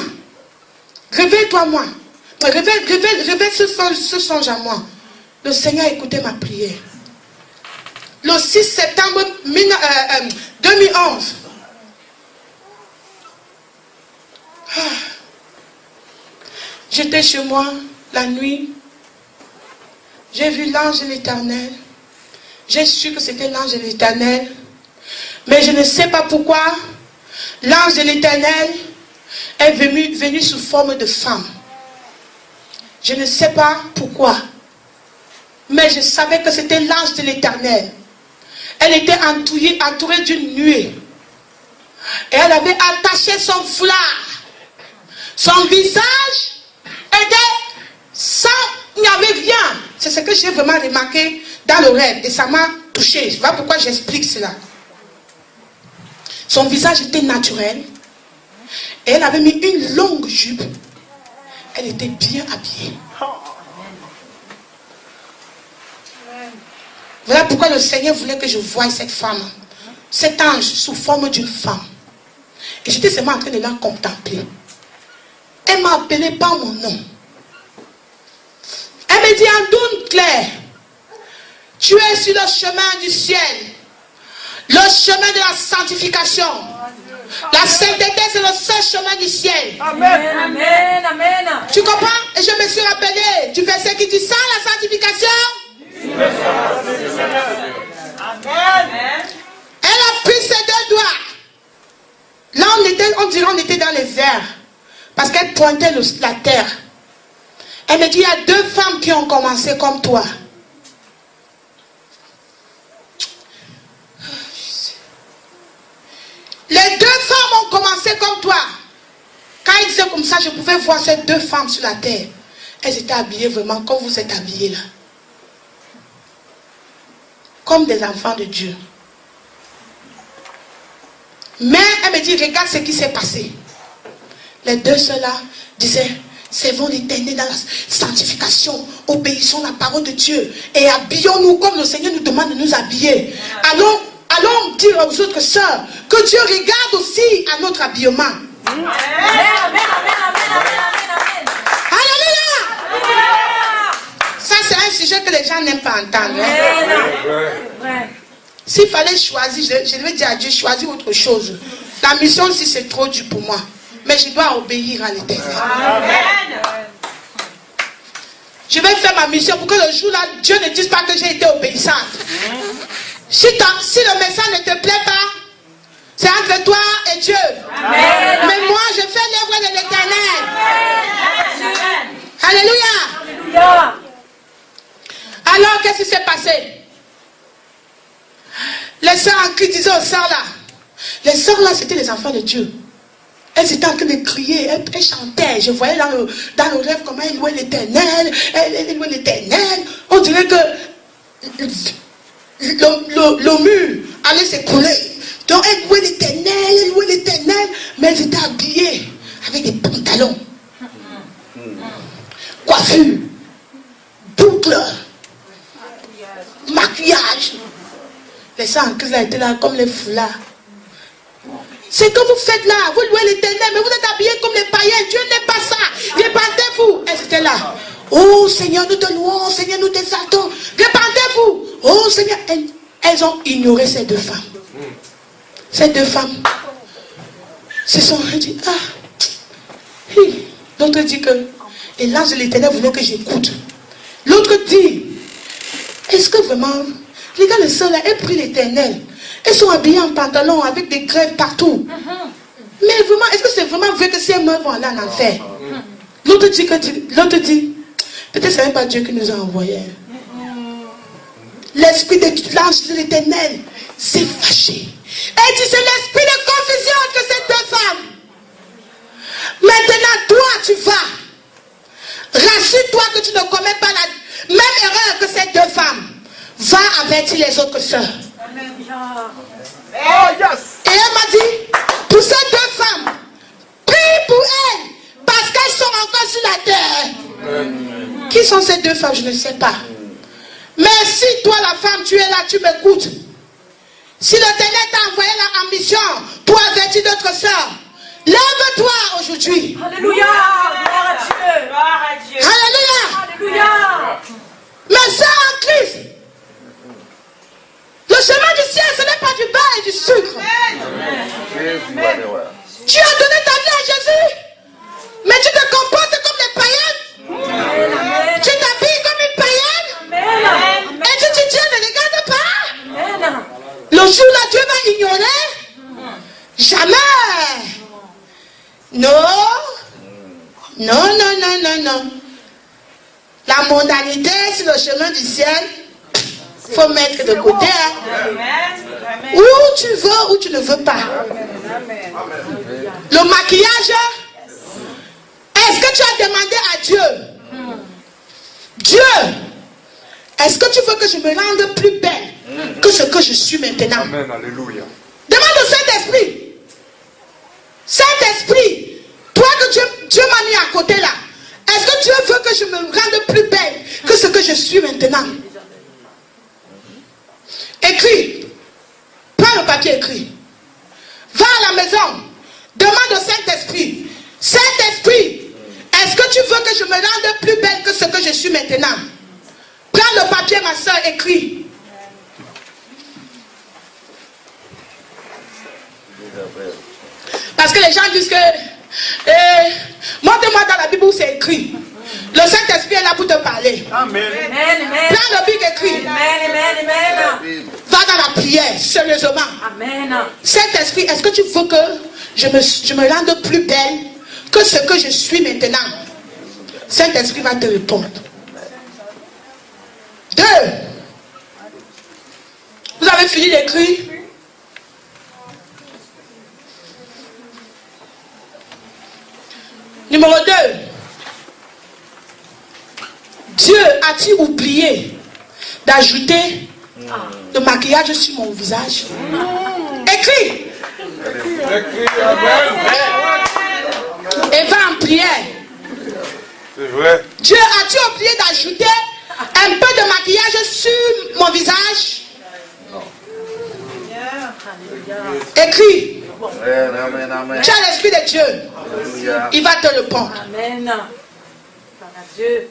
Réveille-toi moi. Réveille ce songe à moi. Le Seigneur a écouté ma prière. Le 6 septembre 2011. J'étais chez moi la nuit. J'ai vu l'ange de l'Éternel. J'ai su que c'était l'ange de l'Éternel. Mais je ne sais pas pourquoi l'ange de l'Éternel est venu sous forme de femme. Je ne sais pas pourquoi. Mais je savais que c'était l'ange de l'Éternel. Elle était entourée d'une nuée. Et elle avait attaché son foulard. Son visage était sans... Il n'y avait rien. C'est ce que j'ai vraiment remarqué dans le rêve. Et ça m'a touché. Voilà pourquoi j'explique cela. Son visage était naturel. Et elle avait mis une longue jupe. Elle était bien habillée. Voilà pourquoi le Seigneur voulait que je voie cette femme. Cet ange sous forme d'une femme. Et j'étais seulement en train de la contempler. Elle m'a appelé par mon nom. Elle me dit en doute clair, tu es sur le chemin du ciel. Le chemin de la sanctification. La sainteté, c'est le seul chemin du ciel. Amen. Amen. Amen. Tu comprends? Et je me suis rappelé du verset qui dit ça, la sanctification. Amen. Elle a pris ses 2 doigts. Là, on dirait on était dans les airs. Parce qu'elle pointait la terre. Elle me dit, il y a 2 femmes qui ont commencé comme toi. commencé comme toi. Quand il disait comme ça, je pouvais voir ces deux femmes sur la terre. Elles étaient habillées vraiment comme vous êtes habillés là. Comme des enfants de Dieu. Mais elle me dit, regarde ce qui s'est passé. Les deux sœurs là disaient, servons l'Éternel dans la sanctification, obéissons à la parole de Dieu et habillons-nous comme le Seigneur nous demande de nous habiller. Allons dire aux autres sœurs que Dieu regarde aussi à notre habillement. Amen, amen, amen. Alléluia! Ça c'est un sujet que les gens n'aiment pas entendre. Hein? S'il fallait choisir, je devais dire à Dieu, choisis autre chose. La mission aussi c'est trop dur pour moi. Mais je dois obéir à l'Éternel. Amen. Je vais faire ma mission pour que le jour-là, Dieu ne dise pas que j'ai été obéissante. Si le message ne te plaît pas, c'est entre toi et Dieu. Amen. Mais moi, je fais l'œuvre de l'Éternel. Alléluia. Alléluia. Alors, qu'est-ce qui s'est passé? Les sœurs en cri disaient aux sœurs là. Les sœurs là, c'était les enfants de Dieu. Elles étaient en train de crier, elles chantaient. Je voyais dans le rêve comment elles louaient l'Éternel. Elles louaient l'Éternel. On dirait que le mur allait s'écrouler. Donc elles louaient l'Éternel, mais elles étaient habillées avec des pantalons, coiffure, boucles, maquillage. Les sœurs en crise là étaient là comme les foulards. C'est que vous faites là, vous louez l'Éternel, mais vous êtes habillés comme les païens. Dieu n'aime pas ça. Répandez-vous. Elles étaient là. Oh Seigneur, nous te louons. Seigneur, nous t'exaltons. Répandez-vous. Oh Seigneur. Elles ont ignoré ces deux femmes. Ces deux femmes se sont dit, ah. L'autre dit que, et l'ange de l'Éternel voulait que j'écoute. L'autre dit, est-ce que vraiment, regarde le sol là, elle prie l'Éternel. Elles sont habillées en pantalon avec des grèves partout. Mais vraiment, est-ce que c'est vraiment vrai que si elles meurent, vont aller en enfer? L'autre dit, peut-être c'est même pas Dieu qui nous a envoyés. L'esprit de l'ange de l'Éternel s'est fâché. Elle dit, c'est l'esprit de confusion que ces deux femmes. Maintenant, toi, tu vas. Rassure-toi que tu ne commets pas la même erreur que ces deux femmes. Va avertir les autres sœurs. Oh, yes. Et elle m'a dit, pour ces deux femmes, prie pour elles, parce qu'elles sont encore sur la terre. Qui sont ces deux femmes? Je ne sais pas. Mais si toi, la femme, tu es là, tu m'écoutes. Si l'Éternel t'a envoyé là en mission pour avertir d'autres sœurs, lève-toi aujourd'hui. Alléluia. Gloire à Dieu. Gloire à Dieu. Alléluia. Alléluia. Mais ça en Christ. Le chemin du ciel, ce n'est pas du beurre et du sucre. Tu as donné ta vie à Jésus, mais tu te comportes comme les païens. Tu t'habilles comme une païenne. Et tu dis, Dieu ne regarde pas. Le jour là, Dieu va ignorer. Jamais. Non. Non. La mondanité sur le chemin du ciel, il faut mettre de côté. Où tu veux, où tu ne veux pas. Le maquillage, est-ce que tu as demandé à Dieu, Dieu, est-ce que tu veux que je me rende plus belle que ce que je suis maintenant? Amen, alléluia. Demande au Saint-Esprit. Saint-Esprit, toi que Dieu m'a mis à côté là, est-ce que Dieu veut que je me rende plus belle que ce que je suis maintenant? Écris. Prends le papier, écris. Va à la maison. Demande au Saint-Esprit. Saint-Esprit, est-ce que tu veux que je me rende plus belle que ce que je suis maintenant? Prends le papier, ma soeur, écris. Parce que les gens disent que montre-moi dans la Bible où c'est écrit. Le Saint-Esprit est là pour te parler. Amen. Prends le Bible écrit. Va dans la prière, sérieusement. Amen. Saint-Esprit, est-ce que tu veux que je me rende plus belle que ce que je suis maintenant? Saint-Esprit va te répondre. 2. Vous avez fini d'écrire? Numéro 2. Dieu a-t-il oublié d'ajouter le maquillage sur mon visage? Écris. Et va en prière. C'est vrai. Dieu a-t-il oublié d'ajouter un peu de maquillage sur mon visage? Écris. Amen, amen. Tu as l'Esprit de Dieu. Alléluia. Il va te répondre. Amen. Gloire à Dieu.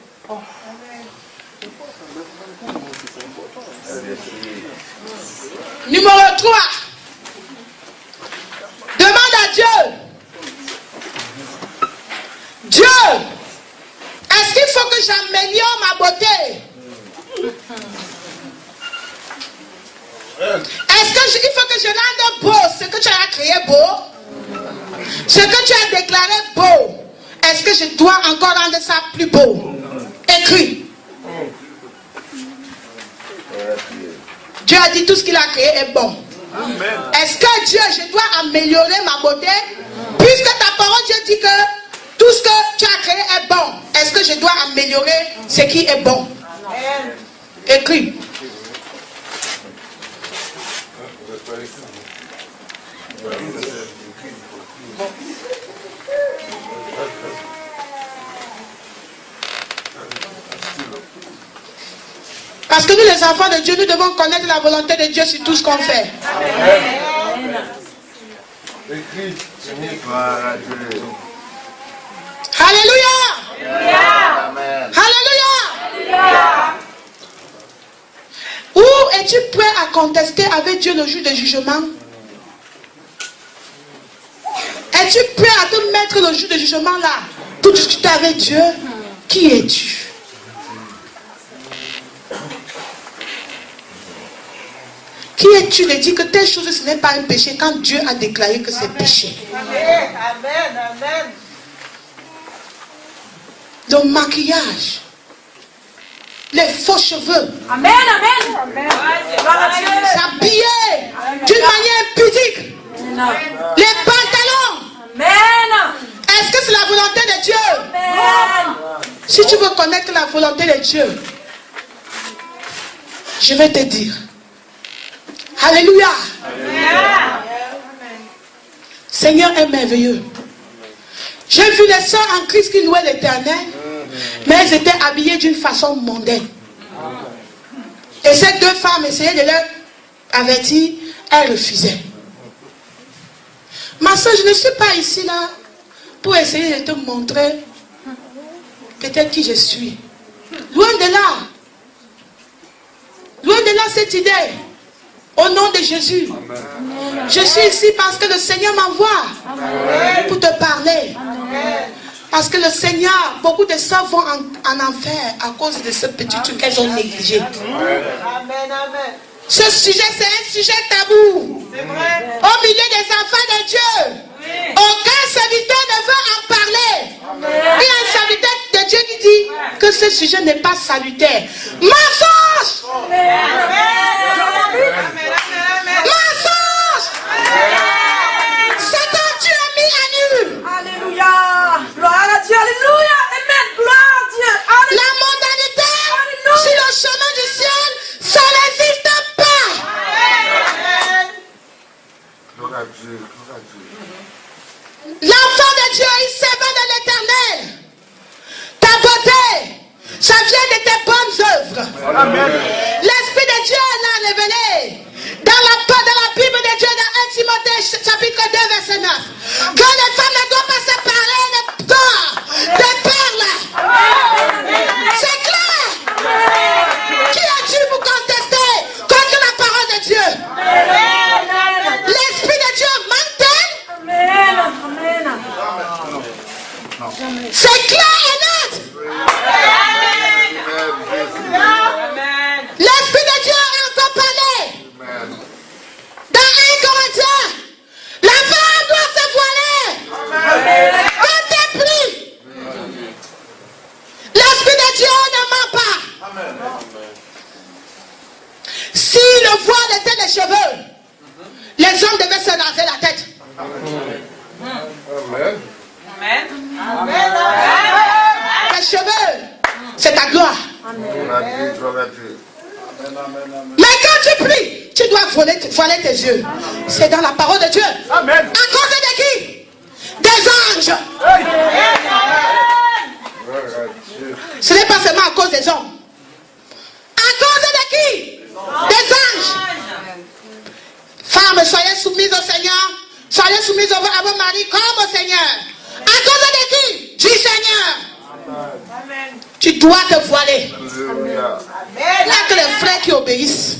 Numéro 3. Demande à Dieu. Dieu, est-ce qu'il faut que j'améliore ma beauté? Est-ce qu'il faut que je rende beau ce que tu as créé beau? Ce que tu as déclaré beau, est-ce que je dois encore rendre ça plus beau? Écris. Dieu a dit tout ce qu'il a créé est bon. Est-ce que Dieu, je dois améliorer ma beauté? Puisque ta parole, Dieu dit que tout ce que tu as créé est bon. Est-ce que je dois améliorer ce qui est bon? Écris. Parce que nous, les enfants de Dieu, nous devons connaître la volonté de Dieu sur tout ce qu'on fait. Alléluia. Amen. Alléluia. Où es-tu prêt à contester avec Dieu le jour du jugement? Es-tu prêt à te mettre le jour du jugement là pour discuter avec Dieu? Qui es-tu? Qui es-tu de dire que telle chose ce n'est pas un péché quand Dieu a déclaré que c'est péché? Amen. Amen. Amen. Le maquillage, les faux cheveux, Amen. Amen. Gloire à Dieu. s'habiller d'une manière impudique, les pantalons. Amen. Est-ce que c'est la volonté de Dieu? Amen. Si tu veux connaître la volonté de Dieu, je vais te dire. Alléluia. Seigneur est merveilleux. J'ai vu les sœurs en Christ qui louaient l'Éternel, mais elles étaient habillées d'une façon mondaine. Et ces deux femmes essayaient de leur avertir, elles refusaient. Ma soeur, je ne suis pas ici là pour essayer de te montrer peut-être qui je suis. Loin de là. Loin de là cette idée. Au nom de Jésus. Je suis ici parce que le Seigneur m'envoie pour te parler. Parce que le Seigneur, beaucoup de sœurs vont en enfer à cause de ce petit truc qu'elles ont négligé. Amen. Amen. Ce sujet, c'est un sujet tabou. C'est vrai. Au milieu des enfants de Dieu. Aucun serviteur ne veut en parler. Il y a un serviteur de Dieu qui dit que ce sujet n'est pas salutaire. Mensonge! Mensonge! Satan, tu as mis à nu. Alléluia. Gloire à Dieu. Alléluia. Amen. Gloire à Dieu. Alléluia. La mondanité sur le chemin du ciel, ça n'existe pas. Gloire à Dieu, gloire à Dieu. L'enfant de Dieu, il s'éveille de l'Éternel. Ta beauté, ça vient de tes bonnes œuvres. L'Esprit de Dieu l'a révélé. Dans la Bible de Dieu, dans 1 Timothée chapitre 2, verset 9. Que les femmes ne doivent pas se parler de perles. C'est clair. Qui as-tu pour contester contre la parole de Dieu? L'Esprit de Dieu manque-t-elle? Amen. Amen. C'est clair et net. Amen. L'Esprit de Dieu a encore parlé. Amen. Dans 1 Corinthiens, la femme doit se voiler. Quand t'es pris, l'Esprit de Dieu ne ment pas. Si le voile était les cheveux, les hommes devaient se laver la tête. Amen. Tes cheveux, c'est ta gloire. Mais quand tu pries, tu dois voiler tes yeux. C'est dans la parole de Dieu. Amen. À cause de qui? Des anges. Ce n'est pas seulement à cause des hommes. À cause de qui? Des anges. Femmes, soyez soumises au Seigneur. Soyez soumises à vos maris comme au Seigneur. À cause de qui? Du Seigneur. Amen. Tu dois te voiler. Il n'y a que les frères qui obéissent.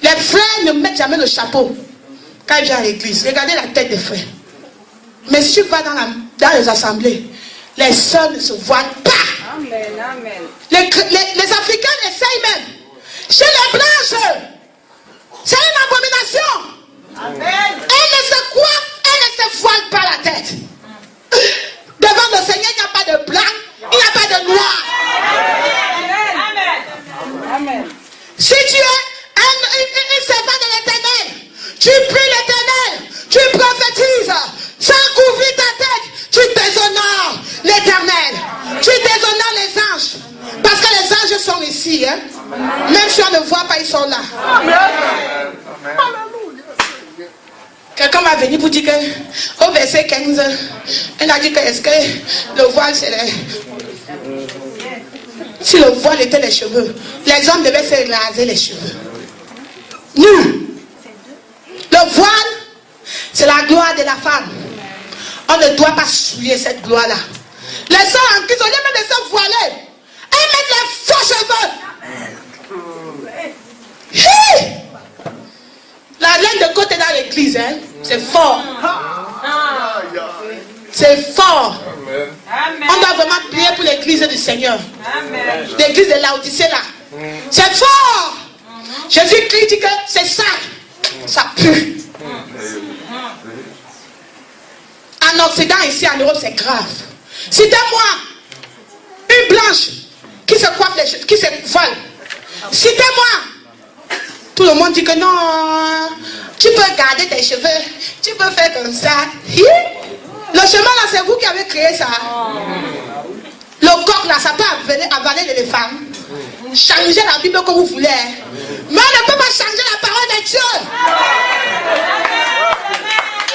Les frères ne mettent jamais le chapeau quand ils viennent à l'église. Regardez la tête des frères. Mais si tu vas dans les assemblées, les sœurs ne se voilent pas. Amen, amen. Les Africains essayent même. Chez les blanches, c'est une abomination. Amen. Elles ne se croient, elles ne se voilent pas la tête. Devant le Seigneur, il n'y a pas de blanc, il n'y a pas de noir. Amen. Amen. Si tu es un servant de l'Éternel, tu pries l'Éternel, tu prophétises, sans couvrir ta tête, tu déshonores l'Éternel, tu déshonores les anges. Parce que les anges sont ici, hein? Même si on ne voit pas, ils sont là. Quelqu'un va venir pour dire que au verset 15, elle a dit que est-ce que le voile c'est les... Si le voile était les cheveux, les hommes devaient se raser les cheveux. Nous, le voile, c'est la gloire de la femme. On ne doit pas souiller cette gloire-là. Les sœurs en Christ, au lieu même de se voiler, elles mettent les faux cheveux. La laine de côté dans l'église, hein? C'est fort. C'est fort. On doit vraiment prier pour l'église du Seigneur. L'église de Laodicée là. C'est fort. Jésus-Christ dit que c'est ça. Ça pue. En Occident, ici en Europe, c'est grave. Citez-moi une blanche qui se coiffe les cheveux, qui se voile. Citez-moi. Tout le monde dit que non, tu peux garder tes cheveux, tu peux faire comme ça. Le chemin là, c'est vous qui avez créé ça. Le coq là, ça peut avaler l'éléphant. Changer la Bible comme vous voulez. Mais on ne peut pas changer la parole de Dieu.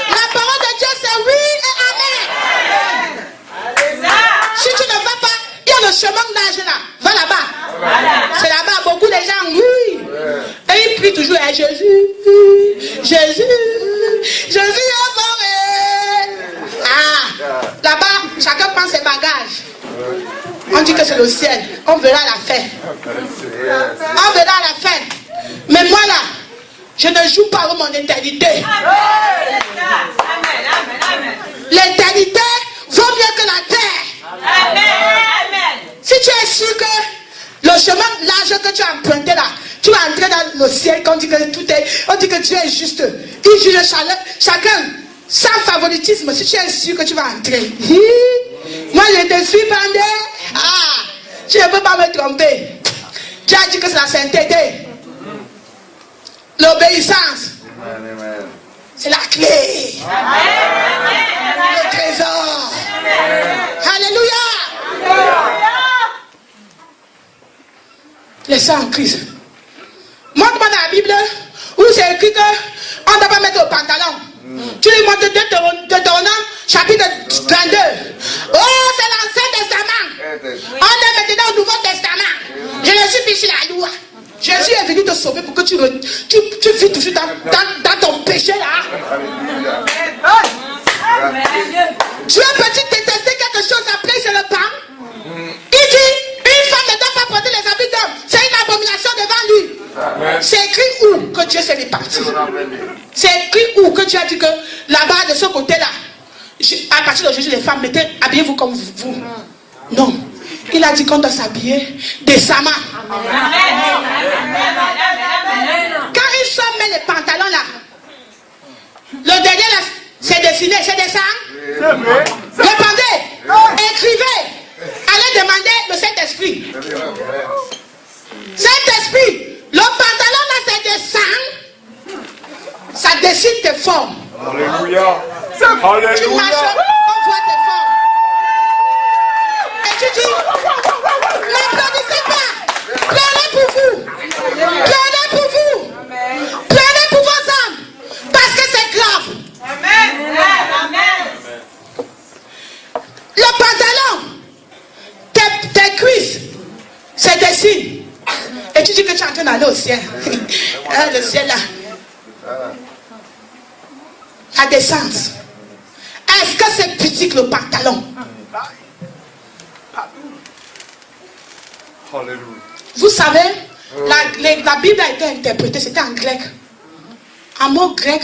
La parole de Dieu, c'est oui et amen. Si tu ne vas pas, il y a le chemin d'âge là. Va là-bas. C'est là-bas, beaucoup de gens, oui. Et ils prient toujours à Jésus. Jésus. Jésus est mort. Ah, là-bas, chacun prend ses bagages. On dit que c'est le ciel. On verra la fin. On verra la fin. Mais moi là, je ne joue pas pour mon éternité. L'éternité vaut mieux que la terre. Si tu es sûr que le chemin large que tu as emprunté là, tu vas entrer dans le ciel quand on dit que tout est, on dit que Dieu est juste. Il juge chacun sans favoritisme. Si tu es sûr que tu vas entrer, moi je te suis pendant. Ah, tu ne peux pas me tromper. Tu as dit que c'est la sainteté, l'obéissance. C'est la clé. Le trésor. Alléluia. Les saints en Christ. Montre-moi dans la Bible où c'est écrit qu'on ne doit pas mettre le pantalon. Tu lui montres Deutéronome chapitre 32. Oh, c'est l'Ancien Testament. On est maintenant au Nouveau Testament. Je ne suis plus sur la loi. Jésus est venu te sauver pour que tu vis toujours dans ton péché là. Dieu peut-il détester quelque chose après c'est le pain? Il dit une femme ne doit pas porter les habits d'homme. C'est une abomination devant lui. C'est écrit où que Dieu s'est réparti? C'est écrit où que Dieu a dit que là-bas de ce côté-là, à partir de Jésus, les femmes mettez, habillez-vous comme vous. Non. Il a dit qu'on doit s'habiller décemment. Quand une femme met les pantalons là, le dernier là, c'est dessiné, c'est des sangs. Répondez, écrivez, allez demander le Saint-Esprit. Saint-Esprit, le pantalon là c'est des sangs, ça dessine tes formes. Alléluia. Tu marches, on voit tes formes. dit, n'applaudissez pas. Pleurez pour vous. Pleurez pour vous. Pleurez pour vos âmes. Parce que c'est grave. Amen. Amen. Le pantalon, tes cuisses, c'est des signes. Et tu dis que tu es en train d'aller au ciel. Le ciel là. La descente. Est-ce que c'est petit que le pantalon? Alléluia. Vous savez, la Bible a été interprétée, c'était en grec. Un mot grec,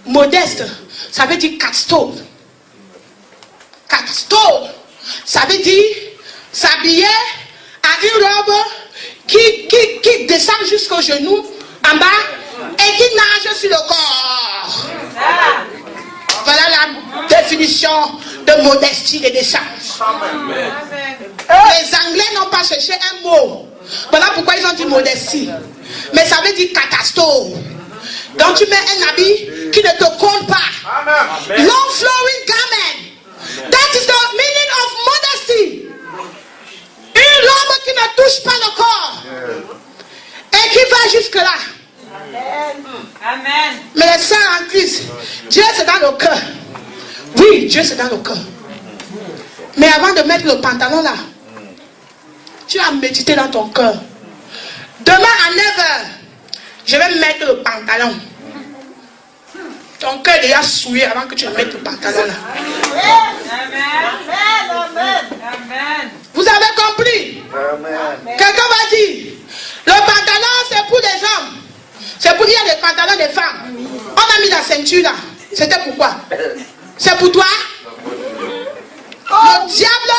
modeste, ça veut dire kasto. Kasto, ça veut dire s'habiller à une robe qui descend jusqu'au genou, en bas, et qui nage sur le corps. Voilà la définition de modestie et décence. Les Anglais n'ont pas cherché un mot. Voilà pourquoi ils ont dit modestie. Mais ça veut dire catastrophe. Donc tu mets un habit qui ne te colle pas. Long flowing garment. That is the meaning of modesty. Une robe qui ne touche pas le corps. Et qui va jusque là. Amen. Mais le sang en Christ, Dieu c'est dans le cœur. Oui, Dieu c'est dans le cœur. Mais avant de mettre le pantalon là, tu as médité dans ton cœur. Demain à 9h, je vais mettre le pantalon. Ton cœur est déjà souillé avant que tu mettes le pantalon là. Amen. Vous avez compris? Quelqu'un va dire, le pantalon c'est pour les hommes. C'est pour dire les pantalons des femmes. On a mis la ceinture là. C'était pourquoi? C'est pour toi? Le diable,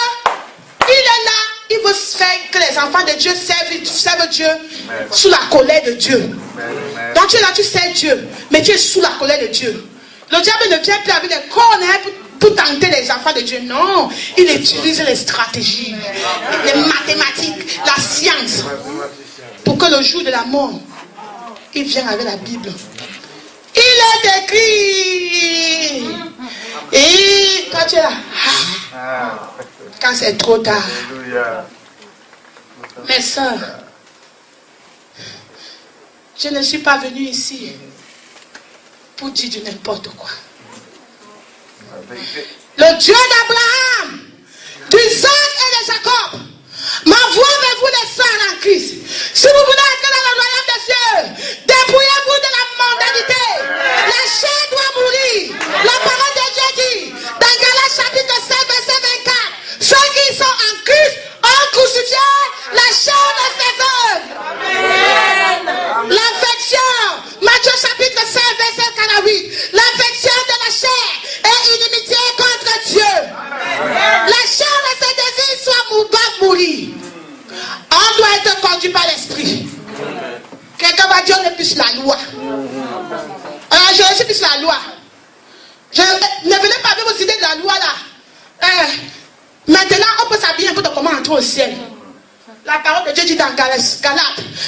il est là. Il veut faire que les enfants de Dieu servent Dieu sous la colère de Dieu. Donc tu es là, tu sers Dieu, mais tu es sous la colère de Dieu. Le diable ne vient plus avec des cornes pour tenter les enfants de Dieu. Non, il utilise les stratégies, les mathématiques, la science, pour que le jour de la mort, il vienne avec la Bible. Il est écrit. Et quand tu es là, quand c'est trop tard. Mes soeurs, je ne suis pas venue ici pour dire du n'importe quoi. Le Dieu d'Abraham, d'Isaac et de Jacob m'envoie vers vous les sœurs en Christ. Si vous voulez entrer dans le royaume des cieux, dépouillez-vous de la mondanité. La chair doit mourir. La parole de Dieu dit dans Galates chapitre 5 verset 24, ceux qui sont en Christ ont crucifié la chair de ses œuvres. L'affection, Matthieu chapitre 5 verset 48, l'affection de la chair est inimitié contre Dieu. La chair de ses désirs doit mourir. On doit être conduit par l'esprit. Quelqu'un va dire on est plus la loi. Je suis plus la loi. Ne venez pas avec vos idées de la loi là. Maintenant on peut s'habiller un peu de comment entrer au ciel. La parole de Dieu dit dans Galates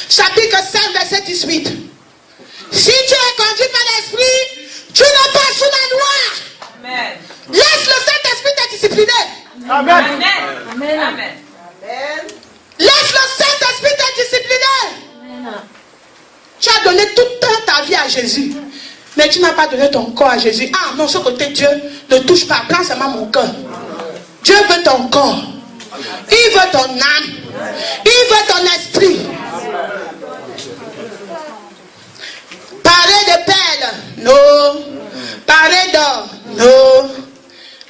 chapitre 5 verset 18. Si tu es conduit par l'esprit, tu n'es pas sous la loi. Amen. Laisse le Saint-Esprit te discipliner. Amen. Amen. Laisse le Saint-Esprit te discipliner. Tu as donné toute ta vie à Jésus. Mais tu n'as pas donné ton corps à Jésus. Ah non, ce côté Dieu ne touche pas. Prends seulement mon cœur. Dieu veut ton corps. Il veut ton âme. Il veut ton esprit. Parler de perles, non. Parler d'or, non.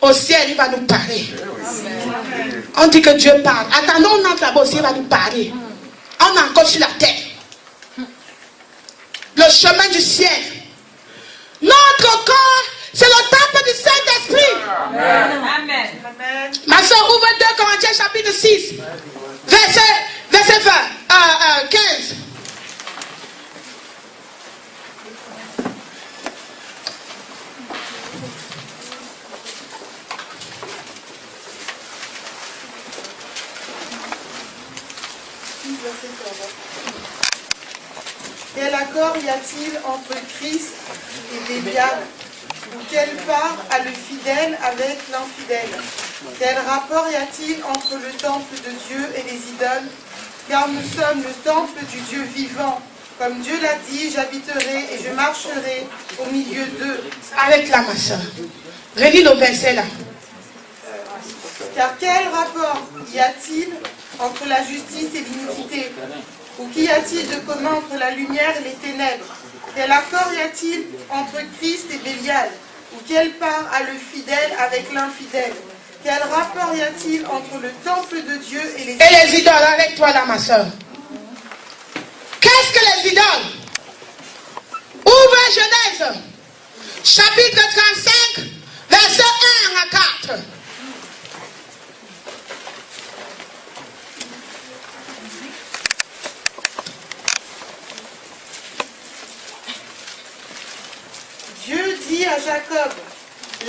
Au ciel, il va nous parler. On dit que Dieu parle. Attendons, on entre là-bas aussi, il va nous parler. On est encore sur la terre. Le chemin du ciel. Notre corps, c'est le temple du Saint-Esprit. Amen. Ma soeur, ouvre 2 Corinthiens chapitre 6, verset 20, 15. Quel accord y a-t-il entre Christ et les diables? Ou quelle part a le fidèle avec l'infidèle? Quel rapport y a-t-il entre le temple de Dieu et les idoles? Car nous sommes le temple du Dieu vivant. Comme Dieu l'a dit, j'habiterai et je marcherai au milieu d'eux. Arrête-là, ma soeur. Relis le verset là. Car quel rapport y a-t-il entre la justice et l'iniquité? Ou qu'y a-t-il de commun entre la lumière et les ténèbres? Quel accord y a-t-il entre Christ et Bélial? Ou quelle part a le fidèle avec l'infidèle? Quel rapport y a-t-il entre le temple de Dieu et les idoles? Arrête-toi là, ma soeur. Qu'est-ce que les idoles? Ouvre Genèse, chapitre 35, verset 1 à 4. Dieu dit à Jacob,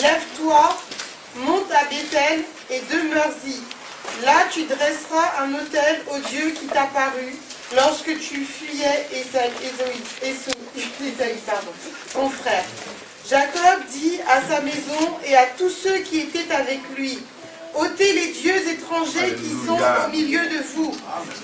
lève-toi, monte à Béthel et demeure-y. Là tu dresseras un autel au Dieu qui t'apparut lorsque tu fuyais ton frère. Jacob dit à sa maison et à tous ceux qui étaient avec lui, ôtez les dieux étrangers qui sont au milieu de vous,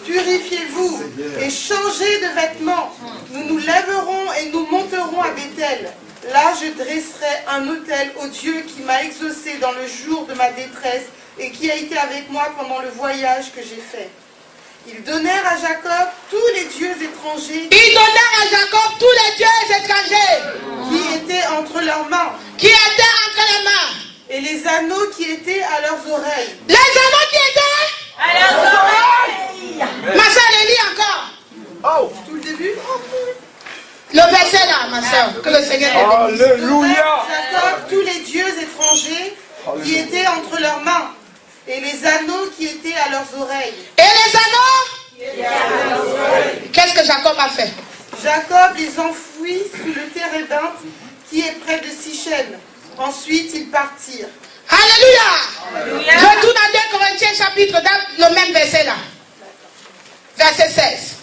purifiez-vous et changez de vêtements. Nous nous lèverons et nous monterons à Béthel. Là, je dresserai un autel au Dieu qui m'a exaucé dans le jour de ma détresse et qui a été avec moi pendant le voyage que j'ai fait. Ils donnèrent à Jacob tous les dieux étrangers. Ils donnèrent à Jacob tous les dieux étrangers qui étaient entre leurs mains. Qui étaient entre les mains. Et les anneaux qui étaient à leurs oreilles. Les anneaux qui étaient à leurs oreilles. Ma soeur, les lit encore. Oh, tout le début. Le verset là, ma soeur, que le Seigneur te bénisse. Alléluia. Jacob tous les dieux étrangers qui étaient entre leurs mains. Et les anneaux qui étaient à leurs oreilles. Et les anneaux Qu'est-ce que Jacob a fait? Jacob les enfouit sous le térébinthe qui est près de Sichem. Ensuite, ils partirent. Alléluia. Retourne à 2 Corinthiens chapitre, dans le même verset là. Verset 16.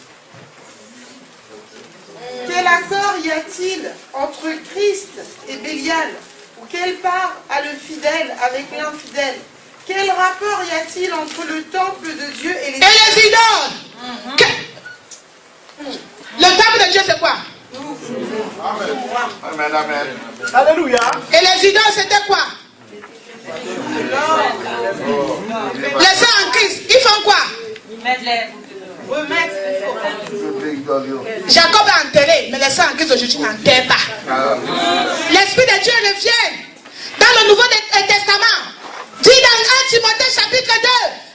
Quel accord y a-t-il entre Christ et Bélial? Ou quelle part a le fidèle avec l'infidèle? Quel rapport y a-t-il entre le temple de Dieu et les idoles? Le temple de Dieu, c'est quoi? Amen, amen. Alléluia. Et les idoles, c'était quoi? Les saints en Christ, ils font quoi? Ils mettent les remettre. Jacob a enterré, mais les saints en Christ aujourd'hui n'enterrent pas. L'Esprit de Dieu revient dans le Nouveau Testament. Dit dans 1 Timothée chapitre 2,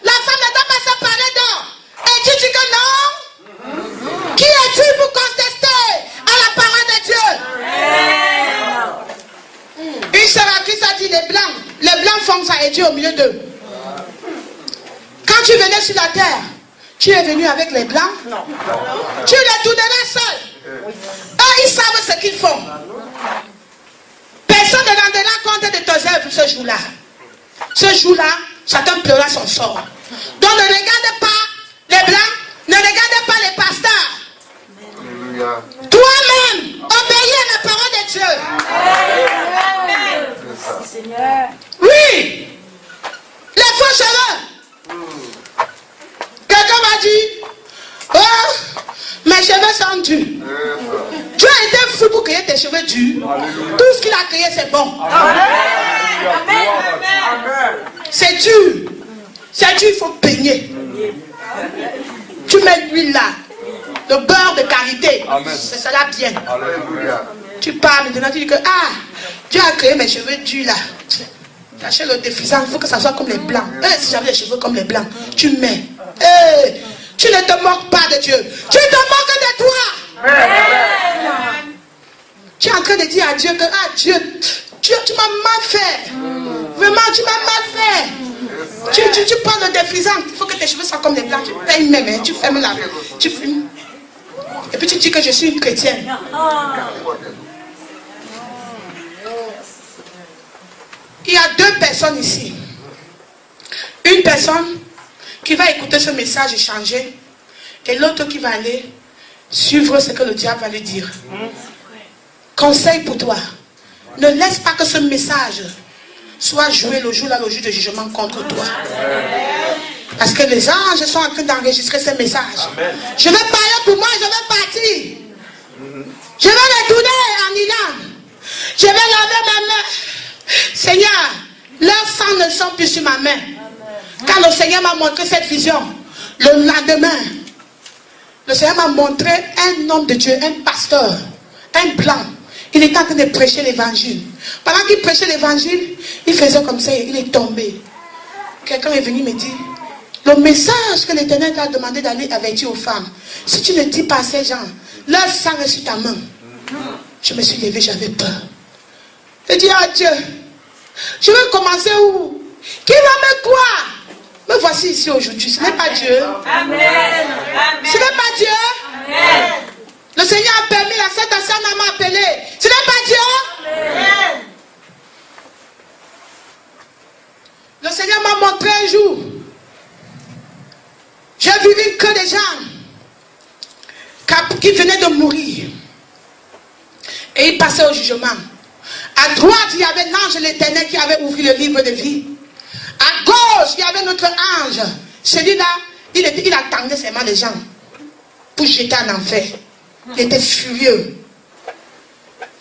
la femme ne doit pas se parler d'or. Et tu dis que non? Qui es-tu pour contester à la parole de Dieu? Une sœur à Christ a dit les blancs font ça et Dieu au milieu d'eux. Quand tu venais sur la terre, tu es venu avec les blancs? Non. Tu retourneras seul. Eux, ils savent ce qu'ils font. Personne ne rendra compte de tes œuvres ce jour-là. Ce jour-là, chacun pleura son sort. Donc ne regarde pas les blancs, ne regarde pas les pasteurs. Toi-même, obéis à la parole de Dieu. Seigneur. Oui. Les faux cheveux. Quelqu'un m'a dit, oh, mes cheveux sont durs. Dieu a été fou pour créer tes cheveux durs. Tout ce qu'il a créé, c'est bon. C'est dur. C'est dur, il faut peigner. Tu mets l'huile là. Le beurre de qualité. C'est cela bien. Tu parles maintenant, tu dis que Dieu a créé mes cheveux durs là. Cachez le défisant, il faut que ça soit comme les blancs. Si j'avais les cheveux comme les blancs, tu mets. Tu ne te moques pas de Dieu. Tu te moques de toi. Tu es en train de dire à Dieu que Dieu, tu m'as mal fait. Vraiment, tu m'as mal fait. Tu prends le défrisant. Il faut que tes cheveux soient comme les blancs. Tu peignes même, hein, tu fermes la. Tu fumes. Et puis tu dis que je suis une chrétienne. Il y a deux personnes ici. Une personne qui va écouter ce message et changer. Et l'autre qui va aller suivre ce que le diable va lui dire. Conseil pour toi. Ne laisse pas que ce message soit joué le jour de jugement contre toi. Parce que les anges sont en train d'enregistrer ces messages. Je vais parler pour moi, je vais partir. Je vais retourner en Iran. Je vais laver ma main. Seigneur, leurs sangs ne sont plus sur ma main. Quand le Seigneur m'a montré cette vision, le lendemain, le Seigneur m'a montré un homme de Dieu, un pasteur, un blanc. Il était en train de prêcher l'évangile. Pendant qu'il prêchait l'évangile, il faisait comme ça, il est tombé. Quelqu'un est venu me dire, le message que l'Éternel t'a demandé d'aller avertir aux femmes, si tu ne dis pas à ces gens, leur sang est sur ta main. Je me suis levé, j'avais peur. J'ai dit à Dieu, je vais commencer où? Qui va me croire? Me voici ici aujourd'hui. Ce n'est pas Dieu. Amen. Ce n'est pas Dieu. Amen. Le Seigneur a permis à cette ancienne à m'appeler. Ce n'est pas Dieu. Amen. Le Seigneur m'a montré un jour. J'ai vu une queue de gens qui venaient de mourir. Et ils passaient au jugement. À droite, il y avait l'ange de l'Éternel qui avait ouvert le livre de vie. À gauche, il y avait notre ange. Celui-là, il attendait seulement les gens pour jeter en enfer. Il était furieux.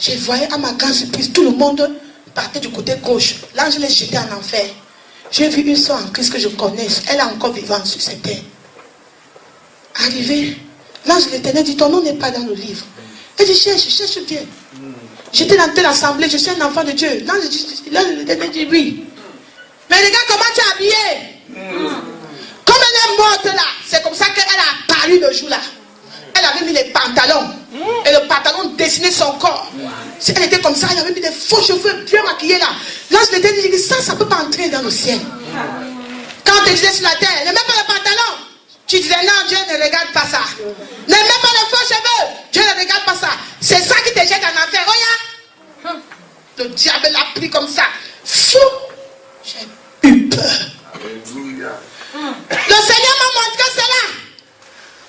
Je voyais à ma grande surprise, tout le monde partait du côté gauche. L'ange les jetait en enfer. J'ai vu une soeur en Christ que je connais. Elle est encore vivante sur cette terre. Arrivé, l'ange de l'Éternel dit, ton nom n'est pas dans le livre. Elle dit, cherche bien. J'étais dans telle assemblée, je suis un enfant de Dieu. L'ange de l'Éternel dit, oui. Mais regarde comment tu es habillé. Comme elle est morte là, c'est comme ça qu'elle a apparu le jour là. Elle avait mis les pantalons. Et le pantalon dessinait son corps. Elle était comme ça, elle avait mis des faux cheveux bien maquillés là. L'ange de l'Éternel dit, ça ne peut pas entrer dans le ciel. Quand on te disait sur la terre, ne mets pas le pantalon. Tu disais non, Dieu ne regarde pas ça. Ne mets pas les faux cheveux. Dieu ne regarde pas ça. C'est ça qui te jette en enfer. Regarde. Le diable l'a pris comme ça. Fou. J'ai eu peur. Alléluia. Le Seigneur m'a montré cela.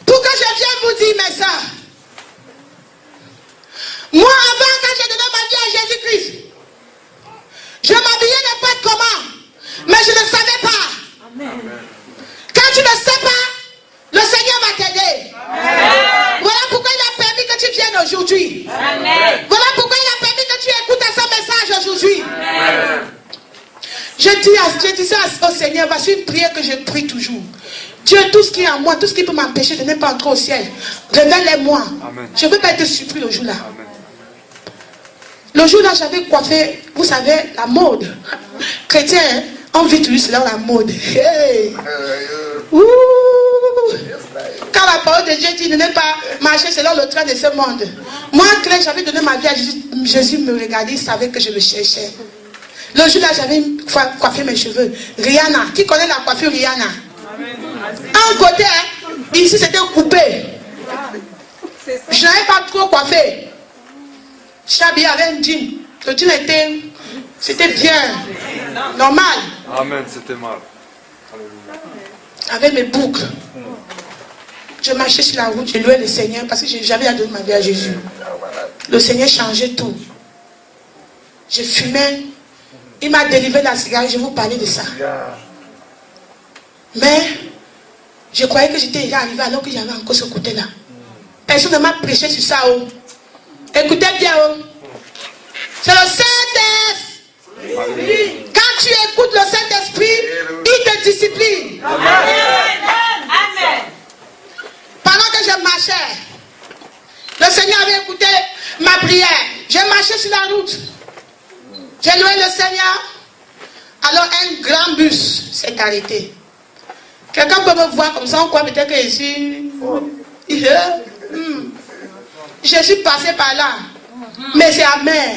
Pour que je vienne vous dire, mes soeurs. Moi, avant, quand j'ai donné ma vie à Jésus-Christ, je m'habillais n'importe comment. Mais je ne savais pas. Amen. Quand tu ne sais pas, le Seigneur va t'aider. Voilà pourquoi il a permis que tu viennes aujourd'hui. Amen. Voilà pourquoi il a permis que tu écoutes à son message aujourd'hui. Amen. Je dis ça au Seigneur, voici une prière que je prie toujours. Dieu, tout ce qui est en moi, tout ce qui peut m'empêcher de ne pas entrer au ciel, révèle-les-moi. Je ne veux pas être surpris le jour-là. Le jour-là, j'avais coiffé, vous savez, la mode. Chrétien, on vit toujours selon la mode. Hey. Ouh. Quand la parole de Dieu dit de ne pas marcher selon le train de ce monde. Moi, quand j'avais donné ma vie à Jésus, Jésus me regardait, il savait que je le cherchais. Le jour-là, j'avais coiffé mes cheveux. Rihanna, qui connaît la coiffure Rihanna? Un côté, ici c'était coupé. Je n'avais pas trop coiffé. J'étais habillé avec un jean. Le jean c'était bien. Normal. Amen, c'était mal. Avec mes boucles. Je marchais sur la route, je louais le Seigneur parce que j'avais donné ma vie à Jésus. Le Seigneur changeait tout. Je fumais. Il m'a délivré la cigarette, je vais vous parler de ça. Mais je croyais que j'étais déjà arrivé alors que j'avais encore ce côté-là. Personne ne m'a prêché sur ça. Oh. Écoutez bien. Oh. C'est le Saint-Esprit. Quand tu écoutes le Saint-Esprit, il te discipline. Amen. Pendant que je marchais, le Seigneur avait écouté ma prière. J'ai marché sur la route. J'ai loué le Seigneur. Alors un grand bus s'est arrêté. Quelqu'un peut me voir comme ça, on croit peut-être que je suis... Je suis passé par là. Mais c'est amer.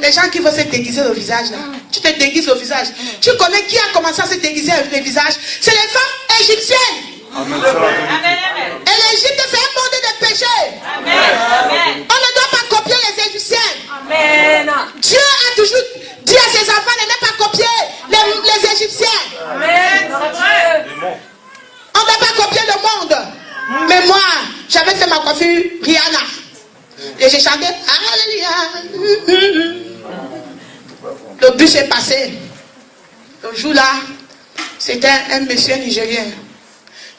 Les gens qui veulent se déguiser le visage là. Tu te déguises le visage. Tu connais qui a commencé à se déguiser le visage? C'est les femmes égyptiennes. Amen. Et l'Égypte c'est un monde de péché. Amen. On ne doit pas copier les Égyptiens. Amen. Dieu a toujours dit à ses enfants de ne pas copier les Égyptiens. Amen. On ne doit pas copier le monde. Mais moi, j'avais fait ma coiffure Rihanna. Et j'ai chanté Alléluia. Le bus est passé. Le jour-là, c'était un monsieur nigérien.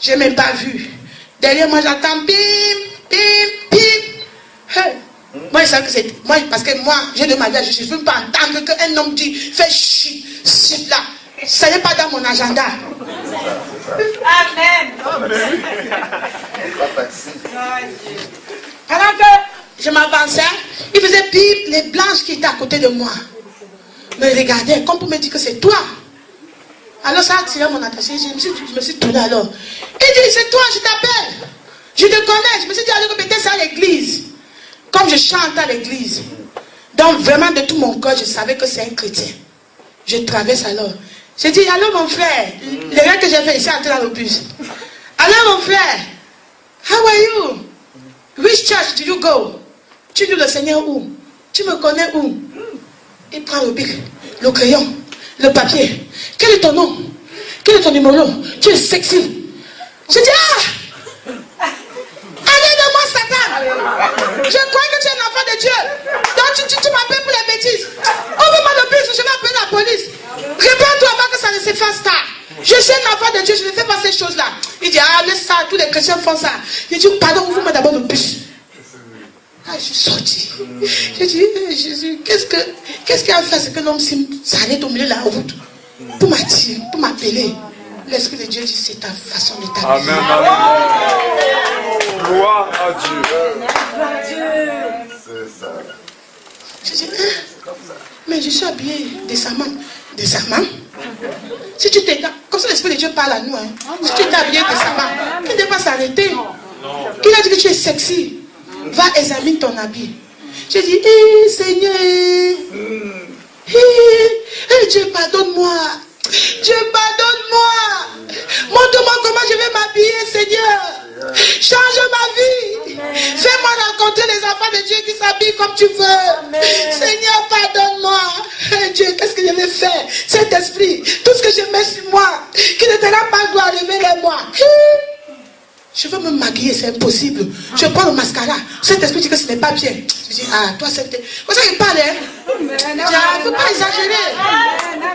Je n'ai même pas vu. Derrière moi, j'entends bim, bim, bim. Hey. Moi, je sais que c'est. Moi, parce que moi, j'ai de ma vie, je ne peux pas entendre qu'un homme dit fais chi, là. Ce n'est pas dans mon agenda. Amen. Pendant que je m'avançais, il faisait pire les blanches qui étaient à côté de moi. Me regardaient comme pour me dire que c'est toi. Alors ça a attiré mon attention. Je me suis tournée alors. Il dit, c'est toi, je t'appelle. Je te connais. Je me suis dit, alors peut-être c'est à l'église. Comme je chante à l'église. Donc vraiment de tout mon cœur, je savais que c'est un chrétien. Je traverse alors. J'ai dit, allô mon frère. Le gars que j'ai fait, il s'est entré dans le bus. Allô mon frère. How are you? Which church do you go? Tu dis le Seigneur où? Tu me connais où? Il prend le bic, le crayon, le papier. Quel est ton nom? Quel est ton numéro? Tu es sexy. Je dis, allez de moi Satan. Je crois que tu es un enfant de Dieu. Donc tu m'appelles pour les bêtises. Ouvre-moi le bus, je vais appeler la police. Réponds-toi avant que ça ne se fasse tard. Je suis un enfant de Dieu, je ne fais pas ces choses-là. Il dit, laisse ça, tous les chrétiens font ça. Je dis, pardon, ouvre-moi d'abord le bus. Je suis sorti. J'ai dit, Jésus, qu'est-ce qu'il a fait? C'est que l'homme s'arrête au milieu de la route pour m'attirer, pour m'appeler. L'Esprit de Dieu dit, c'est ta façon de t'appeler. Amen, amen. Gloire à Dieu. C'est ça. Je dis, mais je suis habillé décemment. Décemment? Si tu t'es... Comme ça, l'Esprit de Dieu parle à nous. Hein. Si tu t'es habillé décemment, il ne doit pas s'arrêter. Il a dit que tu es sexy. Va examine ton habit. J'ai dit, Seigneur, Dieu pardonne-moi. Dieu pardonne-moi. Montre-moi comment je vais m'habiller, Seigneur. Change ma vie. Fais-moi rencontrer les enfants de Dieu qui s'habillent comme tu veux. Seigneur, pardonne-moi. Dieu, qu'est-ce que je vais faire? Cet esprit, tout ce que je mets sur moi, qui ne te l'a pas le droit, révèle-moi. Je veux me maquiller, c'est impossible. Je prends le mascara. Cet esprit dit que ce n'est pas bien. Je dis, toi, c'est... Comme ça, il parle, hein. Il ne faut pas exagérer.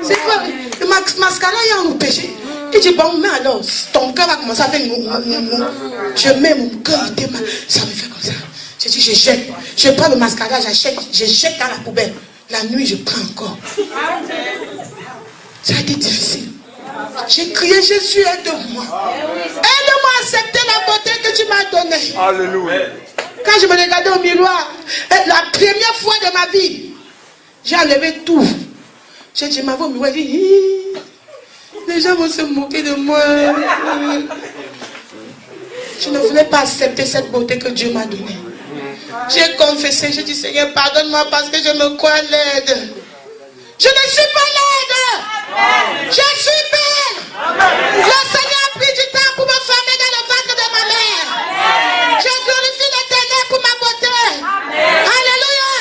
C'est quoi? Le mascara, il y a un péché. Il dit, bon, mais alors, ton cœur va commencer à faire... Je mets mon cœur, ça me fait comme ça. Je dis, je jette. Je prends le mascara, je jette dans la poubelle. La nuit, je prends encore. Ça a été difficile. J'ai crié, Jésus, aide-moi. Aide-moi à accepter la beauté que tu m'as donnée. Alléluia. Quand je me regardais au miroir, la première fois de ma vie, j'ai enlevé tout. J'ai dit, ma voix au miroir, j'ai dit, les gens vont se moquer de moi. Je ne voulais pas accepter cette beauté que Dieu m'a donnée. J'ai confessé, j'ai dit, Seigneur, pardonne-moi parce que je me crois laide. Je ne suis pas laide. Je suis belle. Le Seigneur a pris du temps pour me former dans le ventre de ma mère. Je glorifie l'Éternel pour ma beauté. Alléluia.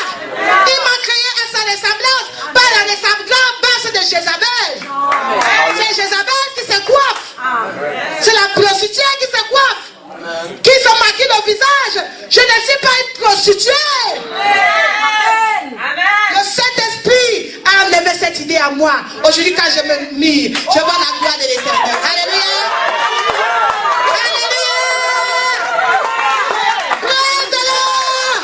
Il m'a créé à sa ressemblance, par la ressemblance de Jézabel. C'est Jézabel qui se coiffe. C'est la prostituée qui se coiffe. Qui se maquille le visage. Je ne suis pas une prostituée. Le Saint-Esprit a enlevé cette idée à moi. Aujourd'hui, quand je me mire, je vois la gloire de l'Éternel. Alléluia. Alléluia. Gloire de l'Or.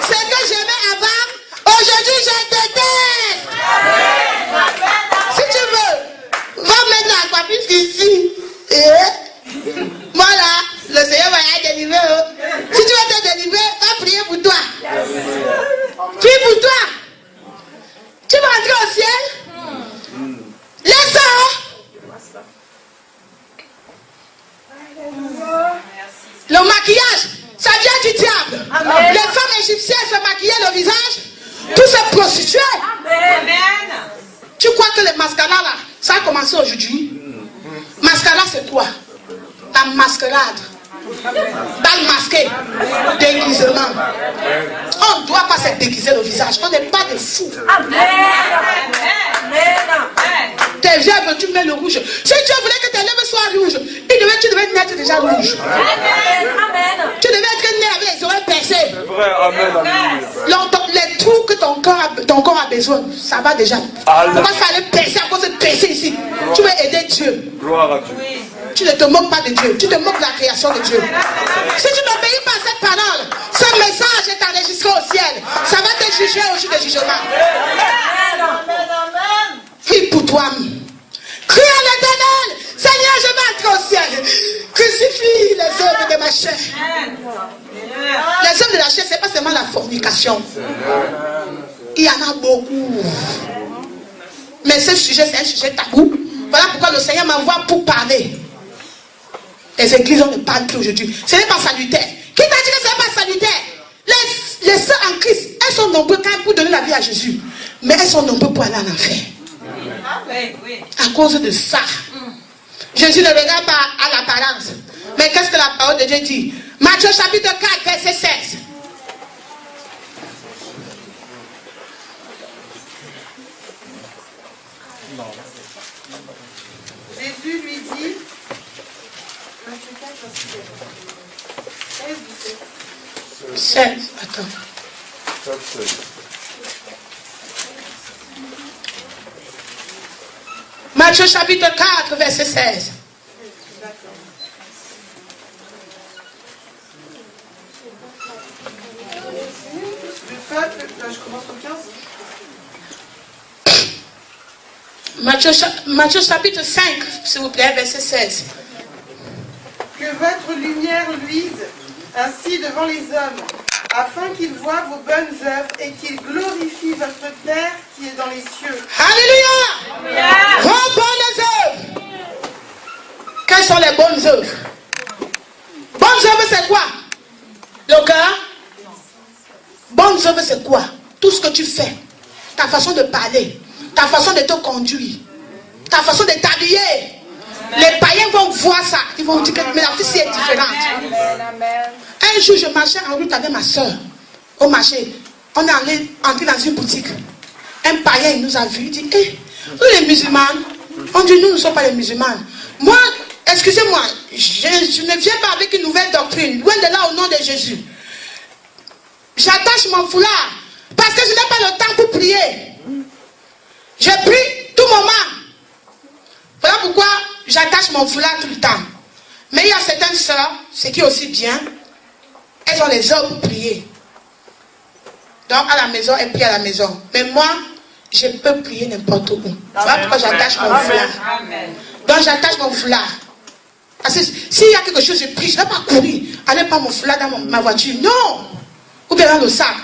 Ce que j'aimais avant, aujourd'hui, je déteste. Si tu veux, va mettre la coiffure ici. Voilà, le Seigneur va y délivrer. Si tu veux te délivrer, va prier pour toi. Prie pour toi. Tu vas entrer au ciel. Laisse ça. Le maquillage, ça vient du diable. Les femmes égyptiennes se maquillaient le visage. Tous se prostituaient. Tu crois que le mascara là, ça a commencé aujourd'hui? Mascara c'est quoi? La mascarade. Bal masqué. Déguisement. On ne doit pas se déguiser le visage. On n'est pas des fous. Tes lèvres, tu mets le rouge. Si Dieu voulait que tes lèvres soient rouges, tu devais naître déjà rouge. Tu devais être né avec les oreilles percées. C'est vrai, amen, amen. Les trous que ton ton corps a besoin. Ça va déjà. Pourquoi il fallait percer à cause de percer ici? Tu veux aider Dieu. Gloire à Dieu. Tu ne te moques pas de Dieu. Tu te moques de la création de Dieu. Si tu n'obéis pas à cette parole, ce message est enregistré au ciel. Ça va te juger au jour du jugement. Prie pour toi. Crie à l'Éternel. Seigneur, je vais entrer au ciel. Crucifie les œuvres de ma chair. Les œuvres de la chair, ce n'est pas seulement la fornication. Il y en a beaucoup. Mais ce sujet, c'est un sujet tabou. Voilà pourquoi le Seigneur m'envoie pour parler. Les églises, on ne parle plus aujourd'hui. Ce n'est pas salutaire. Qui t'a dit que ce n'est pas salutaire? Les sœurs en Christ, elles sont nombreuses quand même pour donner la vie à Jésus. Mais elles sont nombreuses pour aller en enfer. À cause de ça. Jésus ne regarde pas à l'apparence. Mais qu'est-ce que la parole de Dieu dit? Matthieu chapitre 4, verset 16. Jésus lui dit, 16. Attends. Matthieu chapitre 4, verset 16. le peuple, là je commence au 15. Matthieu chapitre 5, s'il vous plaît, verset 16. Que votre lumière luise ainsi devant les hommes, afin qu'ils voient vos bonnes œuvres et qu'ils glorifient votre Père qui est dans les cieux. Alléluia! Vos bonnes œuvres. Quelles sont les bonnes œuvres? Bonnes œuvres, c'est quoi? Le cœur? Bonnes œuvres, c'est quoi? Tout ce que tu fais, ta façon de parler, ta façon de te conduire, ta façon de t'habiller. Les païens vont voir ça. Ils vont dire que mais la fille est différente. Un jour, je marchais en route avec ma soeur au marché. On est entré dans une boutique. Un païen il nous a vus. Il dit, hey, nous les musulmans. On dit, nous ne sommes pas les musulmans. Moi, excusez-moi, je ne viens pas avec une nouvelle doctrine. Loin de là, au nom de Jésus. J'attache mon foulard parce que je n'ai pas le temps pour prier. Je prie tout moment. Voilà pourquoi j'attache mon foulard tout le temps. Mais il y a certaines sœurs, ce qui est aussi bien, elles ont les heures pour prier. Donc à la maison, elles prient à la maison. Mais moi, je peux prier n'importe où. Voilà pourquoi j'attache mon foulard. Donc j'attache mon foulard. Parce que s'il y a quelque chose, je prie, je ne vais pas courir. Allez prendre mon foulard dans ma voiture. Non! Ou bien dans le sac.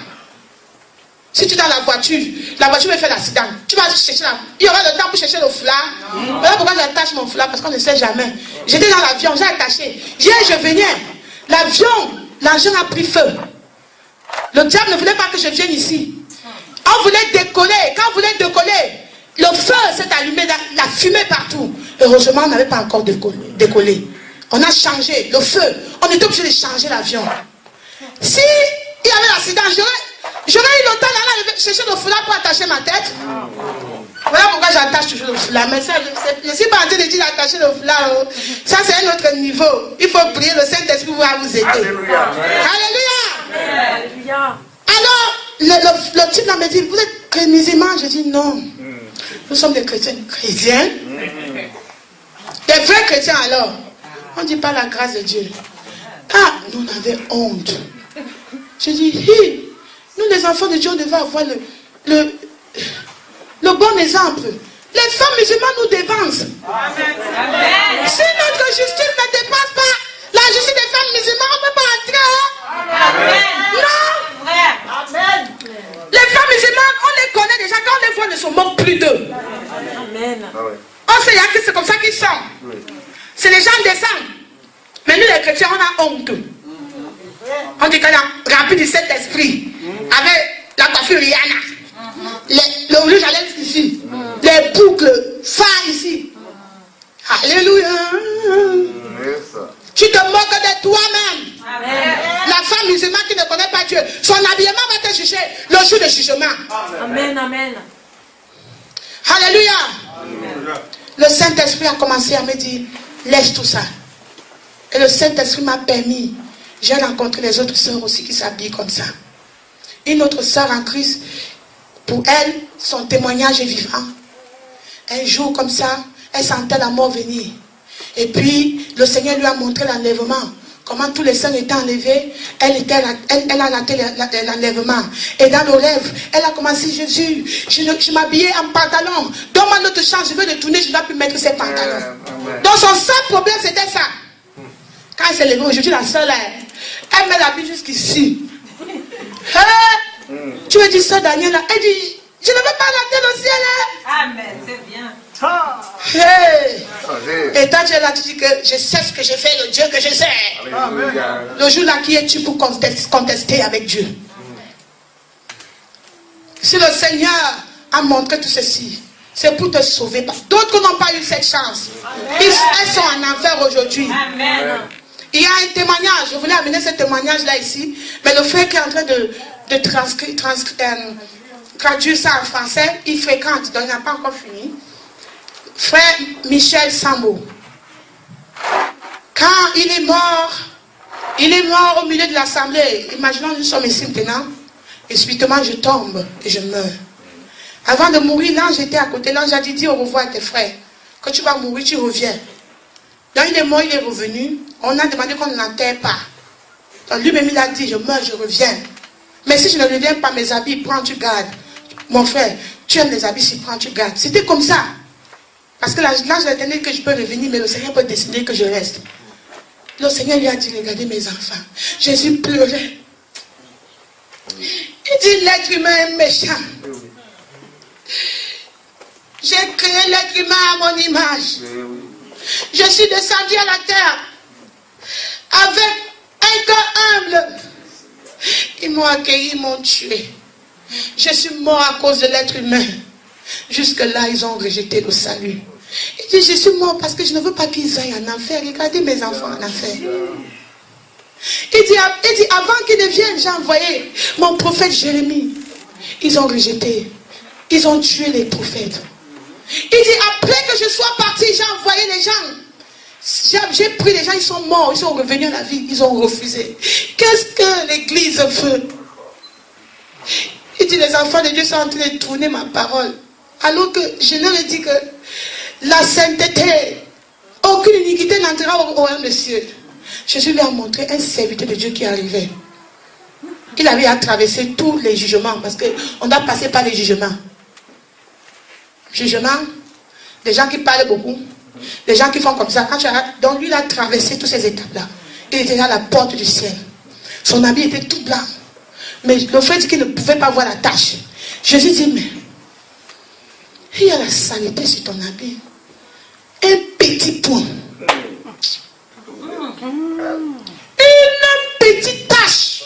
Si tu es dans la voiture va faire l'accident. Tu vas chercher il y aura le temps pour chercher le foulard. Voilà pourquoi j'attache mon foulard, parce qu'on ne sait jamais. J'étais dans l'avion, j'ai attaché. Hier, je venais. L'avion, l'engin a pris feu. Le diable ne voulait pas que je vienne ici. On voulait décoller. Quand on voulait décoller, le feu s'est allumé, la fumée partout. Heureusement, on n'avait pas encore décollé. On a changé le feu. On était obligé de changer l'avion. Si il y avait l'accident, j'aurais eu le temps d'aller chercher le foulard pour attacher ma tête. Voilà pourquoi j'attache toujours le foulard. Mais ça, je ne suis pas en train de dire d'attacher le foulard. Ça, c'est un autre niveau. Il faut prier, le Saint-Esprit va vous aider. Alléluia. Alléluia. Alors, le type là me dit, vous êtes musulmans? Je dis non. Nous sommes des chrétiens. Chrétiens? Des vrais chrétiens alors. On ne dit pas la grâce de Dieu. Ah, nous on avait honte. Je dis, hi, nous les enfants de Dieu, on devait avoir le bon exemple. Les femmes musulmanes nous dévancent. Si notre justice ne dépasse pas la justice des femmes musulmanes, on ne peut pas entrer. Non. Les femmes musulmanes, on les connaît déjà. Quand on les voit, on ne se moque plus d'eux. On sait que c'est comme ça qu'ils sont. C'est les gens descendent. Mais nous les chrétiens, on a honte. On dit qu'on a rempli du Saint-Esprit avec la coiffure Rihanna, le rouge à lèvres ici, les boucles phares ici. Alléluia. Tu te moques de toi-même. La femme musulmane qui ne connaît pas Dieu, son habillement va te juger le jour du jugement. Amen, amen. Alléluia. Le Saint-Esprit a commencé à me dire, laisse tout ça. Et le Saint-Esprit m'a permis. J'ai rencontré les autres sœurs aussi qui s'habillent comme ça. Une autre sœur en Christ, Pour elle, son témoignage est vivant. Un jour comme ça, elle sentait la mort venir. Et puis, le Seigneur lui a montré l'enlèvement. Comment tous les saints étaient enlevés. Elle a raté l'enlèvement. Et dans nos lèvres, elle a commencé, Jésus, je m'habillais en pantalon. Donne-moi notre chance, je veux retourner, je ne dois plus mettre ces pantalons. Donc son seul problème, c'était ça. Quand elle s'est levée aujourd'hui, la soeur, elle met l'habit jusqu'ici. Tu veux dire ça, Daniel? Elle dit, je ne veux pas rater le ciel. Amen, c'est bien. Et quand tu es là, tu dis que je sais ce que j'ai fait, le Dieu que je sais. Le jour là, qui es-tu pour contester avec Dieu? Si le Seigneur a montré tout ceci, c'est pour te sauver. D'autres n'ont pas eu cette chance. Elles sont en enfer aujourd'hui. Il y a un témoignage. Je voulais amener ce témoignage-là ici. Mais le frère qui est en train de traduire ça en français, il fréquente, donc il n'a pas encore fini. Frère Michel Sambo. Quand il est mort au milieu de l'assemblée. Imaginons, nous sommes ici maintenant. Et subitement, je tombe et je meurs. Avant de mourir, l'ange était à côté. L'ange a dit, dis au revoir à tes frères. Quand tu vas mourir, tu reviens. Donc il est mort, il est revenu. On a demandé qu'on ne l'enterre pas. Donc lui-même, il a dit, je meurs, je reviens. Mais si je ne reviens pas, mes habits, prends, tu gardes. Mon frère, tu aimes les habits, si prends, tu gardes. C'était comme ça. Parce que l'ange a dit que je peux revenir, mais le Seigneur peut décider que je reste. Le Seigneur lui a dit, regardez mes enfants. Jésus pleurait. Il dit, l'être humain est méchant. J'ai créé l'être humain à mon image. Je suis descendu à la terre avec un cœur humble. Ils m'ont accueilli, ils m'ont tué. Je suis mort à cause de l'être humain. Jusque-là, ils ont rejeté le salut. Il dit, je suis mort parce que je ne veux pas qu'ils aillent en enfer. Regardez mes enfants en enfer. Il dit, avant qu'ils ne viennent, j'ai envoyé mon prophète Jérémie. Ils ont rejeté. Ils ont tué les prophètes. Il dit, après que je sois parti, j'ai envoyé les gens. J'ai pris les gens, ils sont morts, ils sont revenus à la vie, ils ont refusé. Qu'est-ce que l'église veut? Il dit, les enfants de Dieu sont en train de tourner ma parole. Alors que je leur ai dit que la sainteté, aucune iniquité n'entrera au royaume des cieux. Jésus lui a montré un serviteur de Dieu qui arrivait. Il avait à traverser tous les jugements, parce qu'on doit passer par les jugements. Jugement, des gens qui parlent beaucoup, des gens qui font comme ça. Quand tu arrêtes, donc lui, il a traversé toutes ces étapes-là. Il était à la porte du ciel. Son habit était tout blanc. Mais le frère dit qu'il ne pouvait pas voir la tache. Jésus dit, mais il y a la saleté sur ton habit. Un petit point. Une petite tache.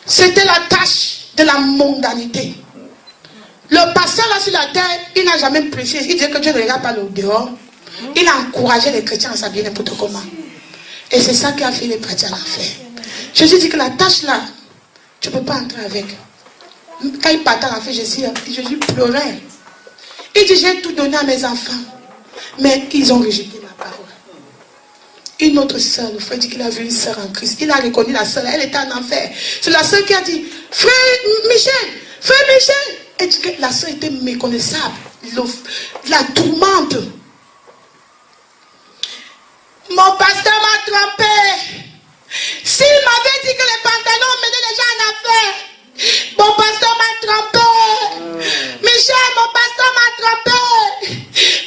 C'était la tache de la mondanité. Le pasteur là sur la terre, il n'a jamais prêché. Il disait que Dieu ne regarde pas le dehors. Il a encouragé les chrétiens à s'habiller n'importe comment. Et c'est ça qui a fait les chrétiens à l'enfer. Jésus dit que la tâche là, tu ne peux pas entrer avec. Quand il partait à l'enfer, Jésus pleurait. Il dit, j'ai tout donné à mes enfants. Mais ils ont rejeté ma parole. Une autre sœur, le frère dit qu'il a vu une sœur en Christ. Il a reconnu la sœur, elle était en enfer. C'est la sœur qui a dit, frère Michel. Elle dit que la sœur était méconnaissable. La tourmente. Mon pasteur m'a trompé. S'il m'avait dit que les pantalons menaient les gens en enfer, mon pasteur m'a trompé. Michel, mon pasteur m'a trompé.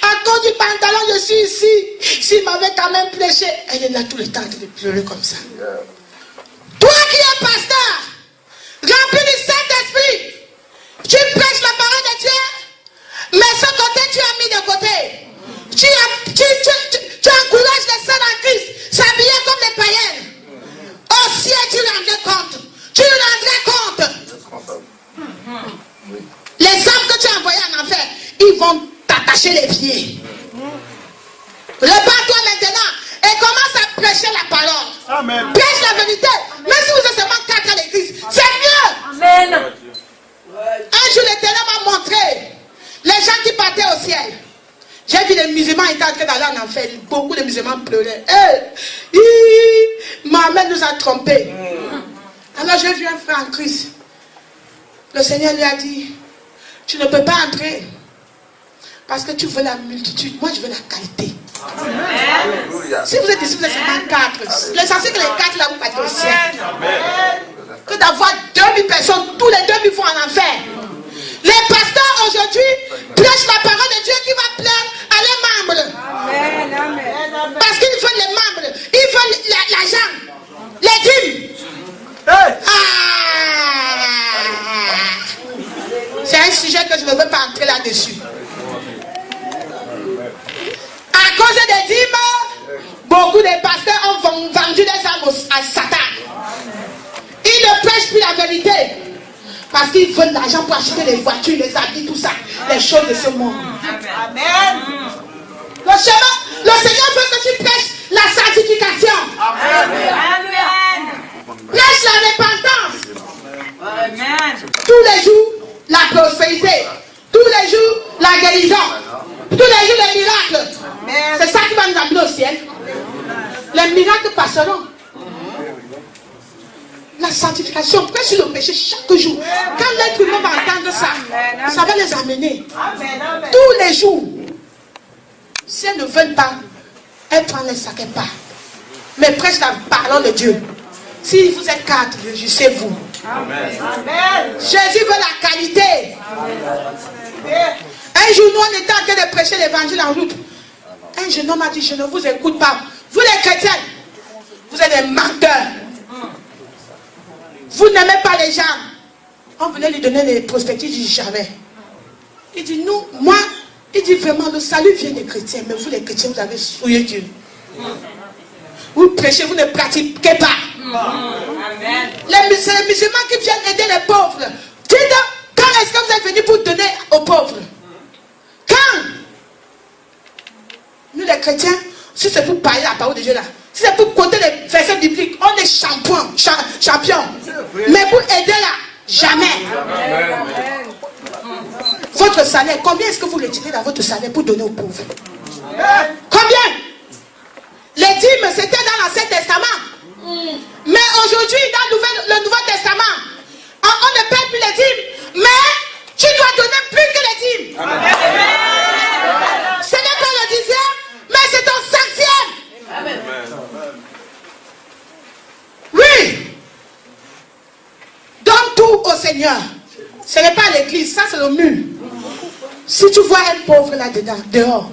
À cause du pantalon, je suis ici. S'il m'avait quand même prêché, elle est là tout le temps de pleurer comme ça. Toi qui es pasteur, rempli du Saint-Esprit, tu prêches la parole de Dieu, mais ce côté tu as mis de côté. Tu encourages les sœurs en Christ, s'habiller comme les païens. Au ciel, tu rendrais compte. Tu rendrais compte. Les hommes que tu as envoyés en enfer, ils vont t'attacher les pieds. Repars-toi maintenant et commence à prêcher la parole. Amen. Prêche la vérité. Même si vous êtes seulement 4 à l'église, c'est mieux. Amen. Un jour, l'Éternel m'a montré les gens qui partaient au ciel. J'ai vu les musulmans étaient en train d'aller en enfer. Beaucoup de musulmans pleuraient. Mohamed nous a trompés. Alors j'ai vu un frère en Christ. Le Seigneur lui a dit, tu ne peux pas entrer. Parce que tu veux la multitude. Moi, je veux la qualité. Alléluia. Si vous êtes ici, vous êtes seulement 4. L'essentiel que les 4 là, vous partez au ciel. Que d'avoir 2000 personnes, tous les 2000 vont en enfer. Les pasteurs aujourd'hui prêchent la parole de Dieu qui va plaire à leurs membres. Amen. Parce qu'ils veulent les membres. Ils veulent l'argent. Les dîmes. C'est un sujet que je ne veux pas entrer là-dessus. À cause des dîmes, beaucoup de pasteurs ont vendu des âmes à Satan. Ils ne prêchent plus la vérité. Parce qu'ils veulent l'argent pour acheter les voitures, les habits, tout ça. Les choses de ce monde. Amen. Le Seigneur veut que tu prêches la sanctification. Amen. Prêche la repentance. Amen. Tous les jours, la prospérité. Tous les jours, la guérison. Tous les jours, les miracles. C'est ça qui va nous amener au ciel. Les miracles passeront. La sanctification, prêche sur le péché chaque jour. Quand l'être humain va entendre ça, ça va les amener. Tous les jours. Si elles ne veulent pas, elles prennent les sacs pas. Mais prêche la parole de Dieu. Si vous êtes 4, réjouissez-vous. Jésus veut la qualité. Un jour, nous, on était en train de prêcher l'évangile en route. Un jeune homme a dit, je ne vous écoute pas. Vous les chrétiens, vous êtes des menteurs. Vous n'aimez pas les gens. On venait lui donner les prospectus, il dit jamais. Il dit, nous, moi, il dit vraiment, le salut vient des chrétiens, mais vous les chrétiens, vous avez souillé Dieu. Vous prêchez, vous ne pratiquez pas. Amen. C'est les musulmans qui viennent aider les pauvres. Dites, quand est-ce que vous êtes venus pour donner aux pauvres? Quand? Nous les chrétiens, si c'est pour parler la parole de Dieu là, si c'est pour compter les versets bibliques, on est champion. Mais pour aider là, jamais. Votre salaire, combien est-ce que vous retirez dans votre salaire pour donner aux pauvres? Combien? Les dîmes, c'était dans l'Ancien Testament. Mais aujourd'hui, dans le Nouveau Testament, on ne paie plus les dîmes. Mais tu dois donner plus que les dîmes. Ce n'est pas le 10e, mais c'est ton 5e. Oui. Donne tout au Seigneur. Ce n'est pas l'église, ça c'est le mur. Si tu vois un pauvre là-dedans, dehors,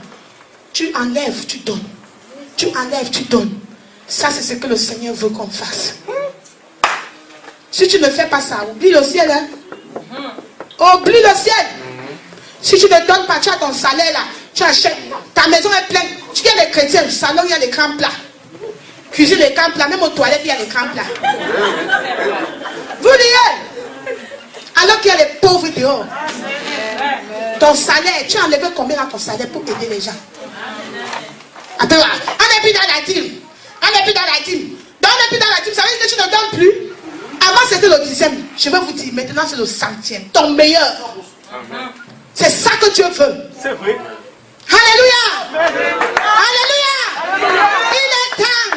tu enlèves, tu donnes. Tu enlèves, tu donnes. Ça c'est ce que le Seigneur veut qu'on fasse. Si tu ne fais pas ça, oublie le ciel. Hein? Oublie le ciel. Si tu ne donnes pas, tu as ton salaire là, tu achètes, ta maison est pleine. Tu viens les chrétiens, le salon, il y a l'écran plat. Cuisine, l'écran plat, même aux toilettes, il y a l'écran plat. Vous liez. Alors qu'il y a les pauvres dehors. Ton salaire, tu as enlevé combien dans ton salaire pour aider les gens? Attends, on n'est plus dans la dîme. On n'est plus dans la dîme. Donc on n'est plus dans la dîme, ça veut dire que tu ne donnes plus. Avant c'était le 10e. Je vais vous dire, maintenant c'est le 100e. Ton meilleur. C'est ça que Dieu veut. C'est vrai. Alléluia. Alléluia. Il est temps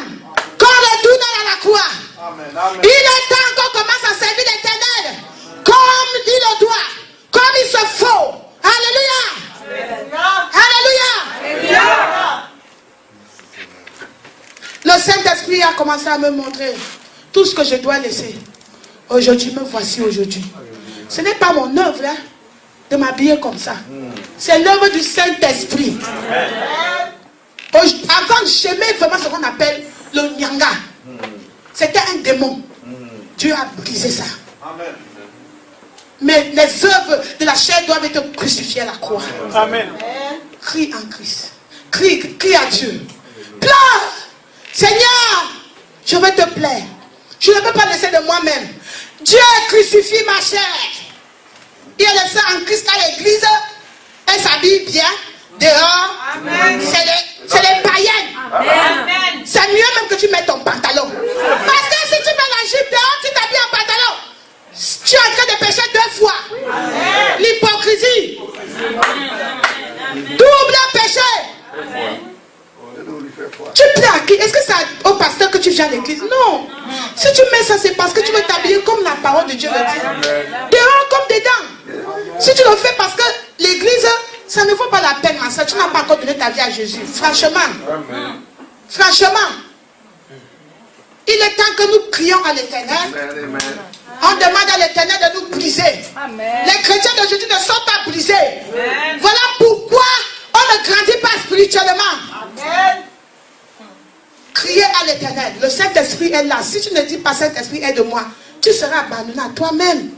qu'on retourne à la croix. Il est temps qu'on commence à servir l'Éternel comme il le doit, comme il se faut. Alléluia. Alléluia. Le Saint-Esprit a commencé à me montrer tout ce que je dois laisser. Aujourd'hui, me voici aujourd'hui. Ce n'est pas mon œuvre hein, de m'habiller comme ça. C'est l'œuvre du Saint-Esprit. Avant de j'aimais vraiment ce qu'on appelle le nyanga. C'était un démon. Dieu a brisé ça. Mais les œuvres de la chair doivent être crucifiées à la croix. Amen. Crie en Christ. Crie à Dieu. Pleure. Seigneur, je veux te plaire. Je ne peux pas laisser de moi-même. Dieu crucifie ma chair. Il y a le sang en Christ à l'église. Elle s'habille bien. Dehors. C'est les païens. C'est mieux même que tu mets ton pantalon. Parce que si tu mets la jupe dehors, tu t'habilles en pantalon. Tu es en train de pécher 2 fois. L'hypocrisie. Double péché. Tu plais à qui? Est-ce que c'est au pasteur que tu viens à l'église? Non. Si tu mets ça, c'est parce que tu veux t'habiller comme la parole de Dieu le dit. Dehors, comme des dents. Si tu le fais parce que l'église, ça ne vaut pas la peine, ma soeur. Tu n'as pas encore donné ta vie à Jésus. Franchement. Amen. Franchement. Il est temps que nous crions à l'Éternel. Amen. On demande à l'Éternel de nous briser. Amen. Les chrétiens d'aujourd'hui ne sont pas brisés. Amen. Voilà pourquoi on ne grandit pas spirituellement. Amen. Criez à l'Éternel. Le Saint-Esprit est là. Si tu ne dis pas Saint-Esprit aide-moi, tu seras abandonné à toi-même.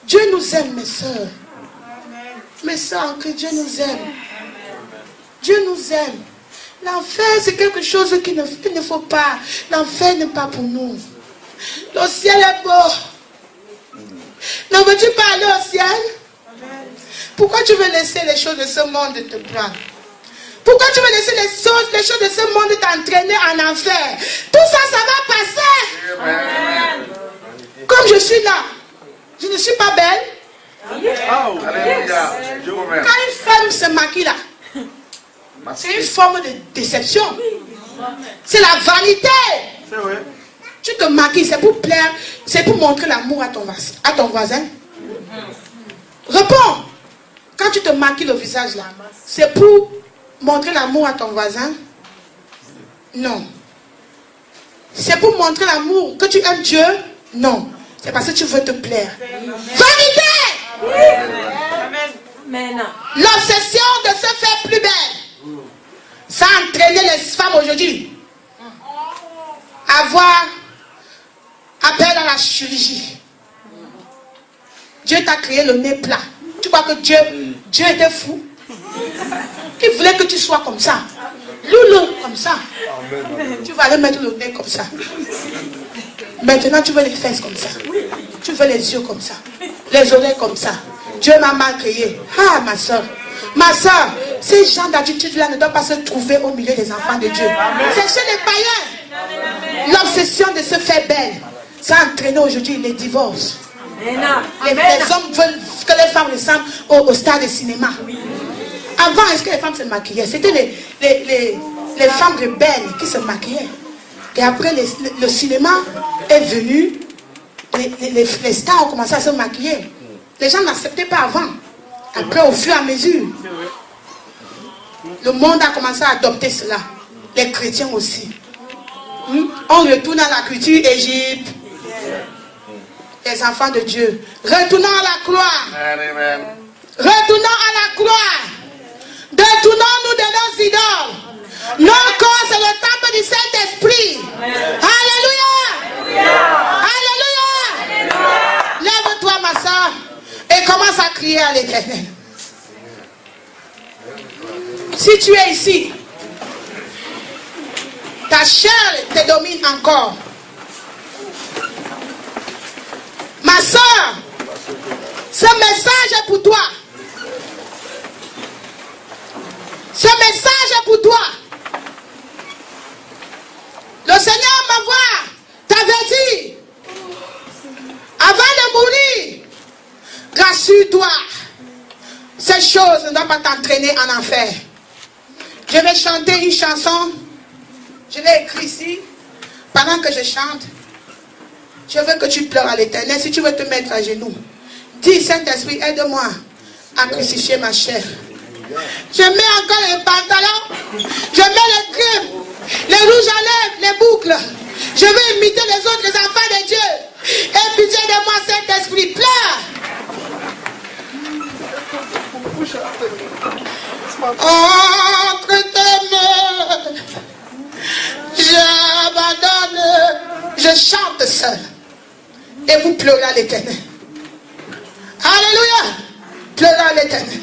Dieu nous aime, mes soeurs. Mes soeurs, que Dieu nous aime. Dieu nous aime. L'enfer, c'est quelque chose qu'il ne faut pas. L'enfer n'est pas pour nous. Le ciel est beau. Ne veux-tu pas aller au ciel? Pourquoi tu veux laisser les choses de ce monde te prendre? Pourquoi tu veux laisser les choses de ce monde t'entraîner en enfer? Tout ça, ça va passer. Amen. Comme je suis là, je ne suis pas belle. Alléluia. Je vous remercie. Quand une femme se maquille là, c'est une forme de déception. C'est la vanité. C'est vrai. Tu te maquilles, c'est pour plaire, c'est pour montrer l'amour à ton voisin. Réponds. Quand tu te maquilles le visage là, c'est pour montrer l'amour à ton voisin? Non. C'est pour montrer l'amour que tu aimes Dieu? Non. C'est parce que tu veux te plaire. Vanité! Amen. L'obsession de se faire plus belle. Ça a entraîné les femmes aujourd'hui. Avoir appel à la chirurgie. Dieu t'a créé le nez plat. Tu crois que Dieu était fou? Il voulait que tu sois comme ça. Loulou, comme ça. Tu vas aller mettre le nez comme ça. Maintenant, tu veux les fesses comme ça. Tu veux les yeux comme ça. Les oreilles comme ça. Dieu m'a mal créé. Ah, ma soeur. Ma soeur, ces gens d'attitude-là ne doivent pas se trouver au milieu des enfants de Dieu. C'est chez les païens. L'obsession de se faire belle. Ça a entraîné aujourd'hui les divorces. Les hommes veulent que les femmes ressemblent aux stars de cinéma. Avant, est-ce que les femmes se maquillaient? C'était les femmes rebelles qui se maquillaient. Et après, le cinéma est venu. Les stars ont commencé à se maquiller. Les gens n'acceptaient pas avant. Après, au fur et à mesure, le monde a commencé à adopter cela. Les chrétiens aussi. On retourne à la culture Égypte. Les enfants de Dieu. Retournons à la croix. Amen. Retournons à la croix. Détournons-nous de nos idoles. Nos corps, c'est le temple du Saint-Esprit. Alléluia. Alléluia. Lève-toi, ma soeur, et commence à crier à l'Éternel. Si tu es ici, ta chair te domine encore. Ma soeur, ce message est pour toi. Ce message est pour toi. Le Seigneur t'avait dit, avant de mourir, rassure-toi. Ces choses ne doivent pas t'entraîner en enfer. Je vais chanter une chanson. Je l'ai écrite ici. Pendant que je chante, je veux que tu pleures à l'Éternel. Si tu veux te mettre à genoux, dis, Saint-Esprit, aide-moi à crucifier ma chair. Je mets encore les pantalons, je mets les crèmes, les rouges à lèvres, les boucles. Je veux imiter les autres enfants de Dieu. Et pitié de moi, Saint-Esprit, pleure. Entre tes mains, j'abandonne, je chante seul. Et vous pleurez à l'Éternel. Alléluia. Pleurez à l'Éternel.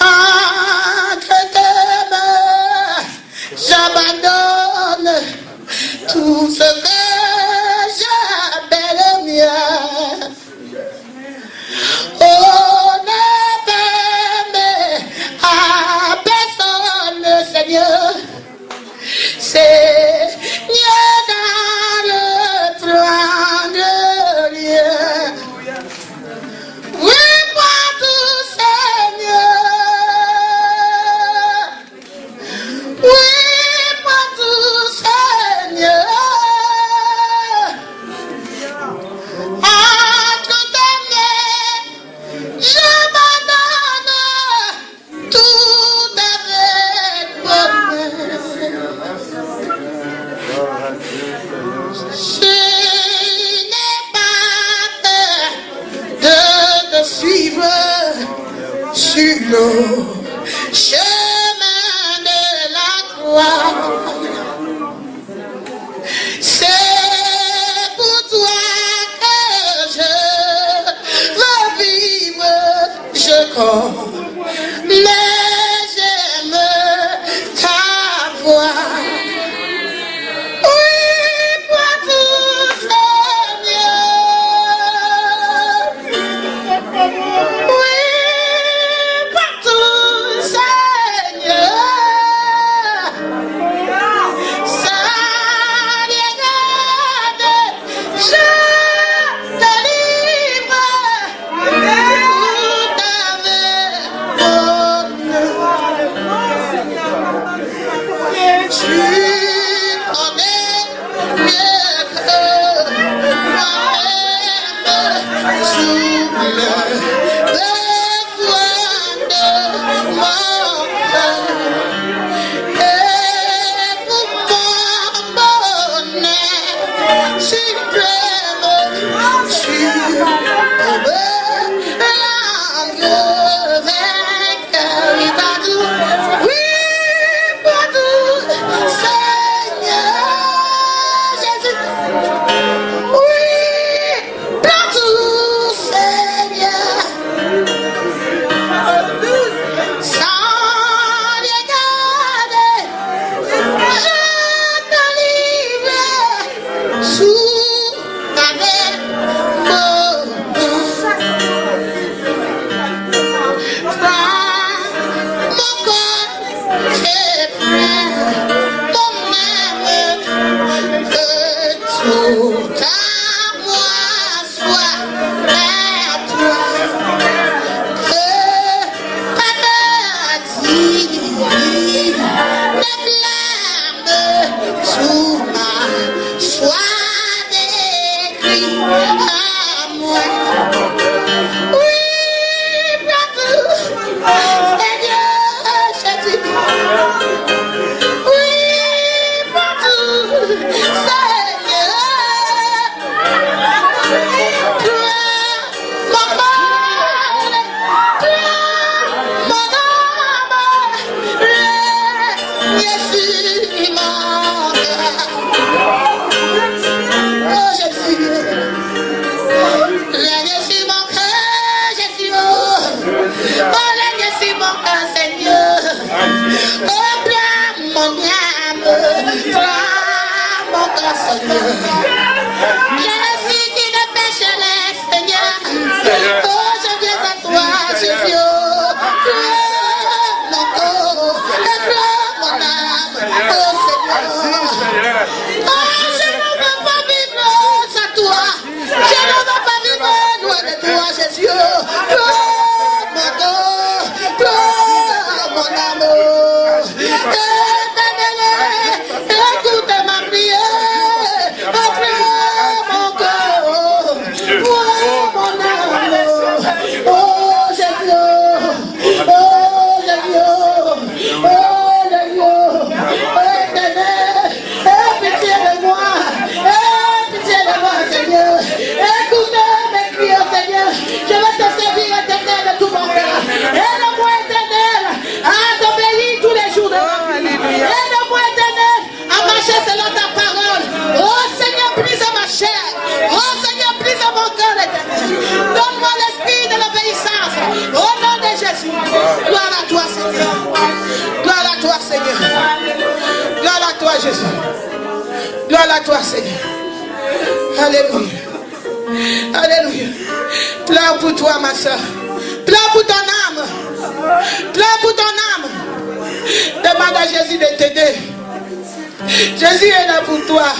Entre tes mains, j'abandonne tout ce que j'appelle mien. Oh, ne permets à personne, Seigneur. Seigneur, dans le prendre rien. Oui, moi tout, Seigneur. Oui, moi nos chemins de la croix. C'est pour toi que je veux vivre, je crois. Mais j'aime ta voix. Oui, pour tout Seigneur. Oui, pour tout Seigneur. Ça regarde, je te livre. Tu connais mieux que moi-même sous le besoin de mon cœur. Et pour mon bonheur suprême, tu me langue vainqueur. Il va tout, oui, pour tout, Seigneur Jésus. Oui, pour tout, Seigneur. Sans regarder, je te livre sous ta main. Mon corps est prêt, mon âme, que tout à moi soit à toi. Que ma maladie ne blâme sous ma soit décrit à moi. Oui, partout, Seigneur Jésus. Oui, partout, Seigneur. Toi, mon corps, toi, mon âme, règne sur mon cœur. Oh Jésus, règne sur mon cœur, Jésus. Oh, règne sur mon cœur, Seigneur. Oh, blâme mon âme, blâme mon cœur, Seigneur. Jésus qui ne pécherait, Seigneur. Oh, je viens à toi, Jésus. Oh, blâme mon corps, et blâme mon âme. Oh, Seigneur. Oh, je ne veux pas vivre sans toi. Je ne veux pas vivre loin de toi, Jésus. Blâme mon corps, blâme mon âme. Écoute ma prière, après mon corps, vois mon âme. Oh Jésus, oh Jésus, oh Jésus, Éternel, aie pitié de moi, Seigneur. Écoute mes cris, Seigneur. Je vais te servir, Éternel, de tout mon cœur. Aide-moi, Éternel, à t'obéir tous les jours de ma vie. Aide-moi, Éternel, à marcher selon ta parole. Oh Seigneur, brise ma chair. Oh Seigneur, brise mon cœur, Éternel. Donne-moi l'esprit de l'obéissance. Au nom de Jésus. Gloire à toi, Seigneur. Gloire à toi, Seigneur. Gloire à toi, Jésus. Gloire à toi, Seigneur. Alléluia. Alléluia. Pleure pour toi, ma soeur. Pleure pour ton âme. Pleure pour ton âme. Demande à Jésus de t'aider. Jésus est là pour toi.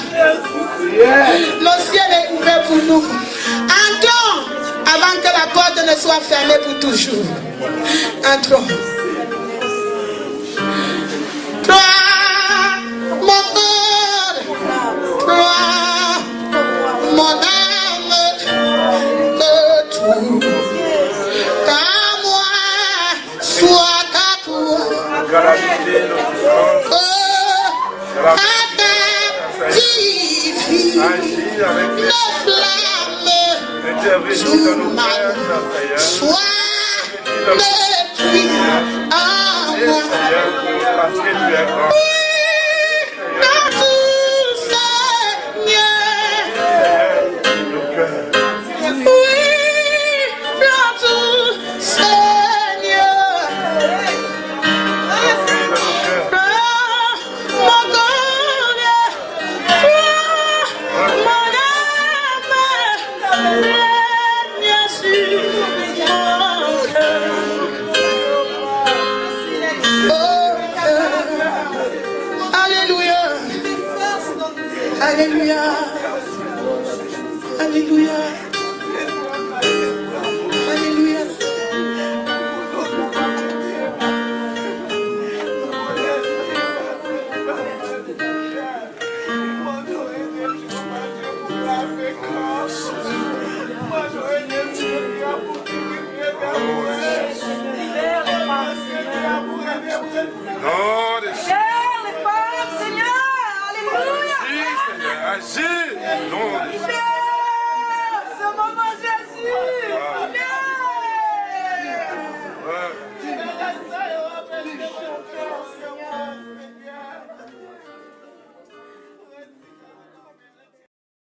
Le ciel est ouvert pour nous. Entrons avant que la porte ne soit fermée pour toujours. Entrons. Toi, mon corps, toi, mon âme, que tout à moi soit à toi. Actifie nos flammes sous ma soie de Oui, à moi. Parce que tu es grand. Dans tout Seigneur. Oui, dans tout Seigneur. Mon God, mon âme, règne sur mon cœur. Alléluia. Alléluia. Alléluia. Alléluia. Non, de Libère les femmes, Seigneur. Alléluia. Agis, Seigneur, agis. Non, de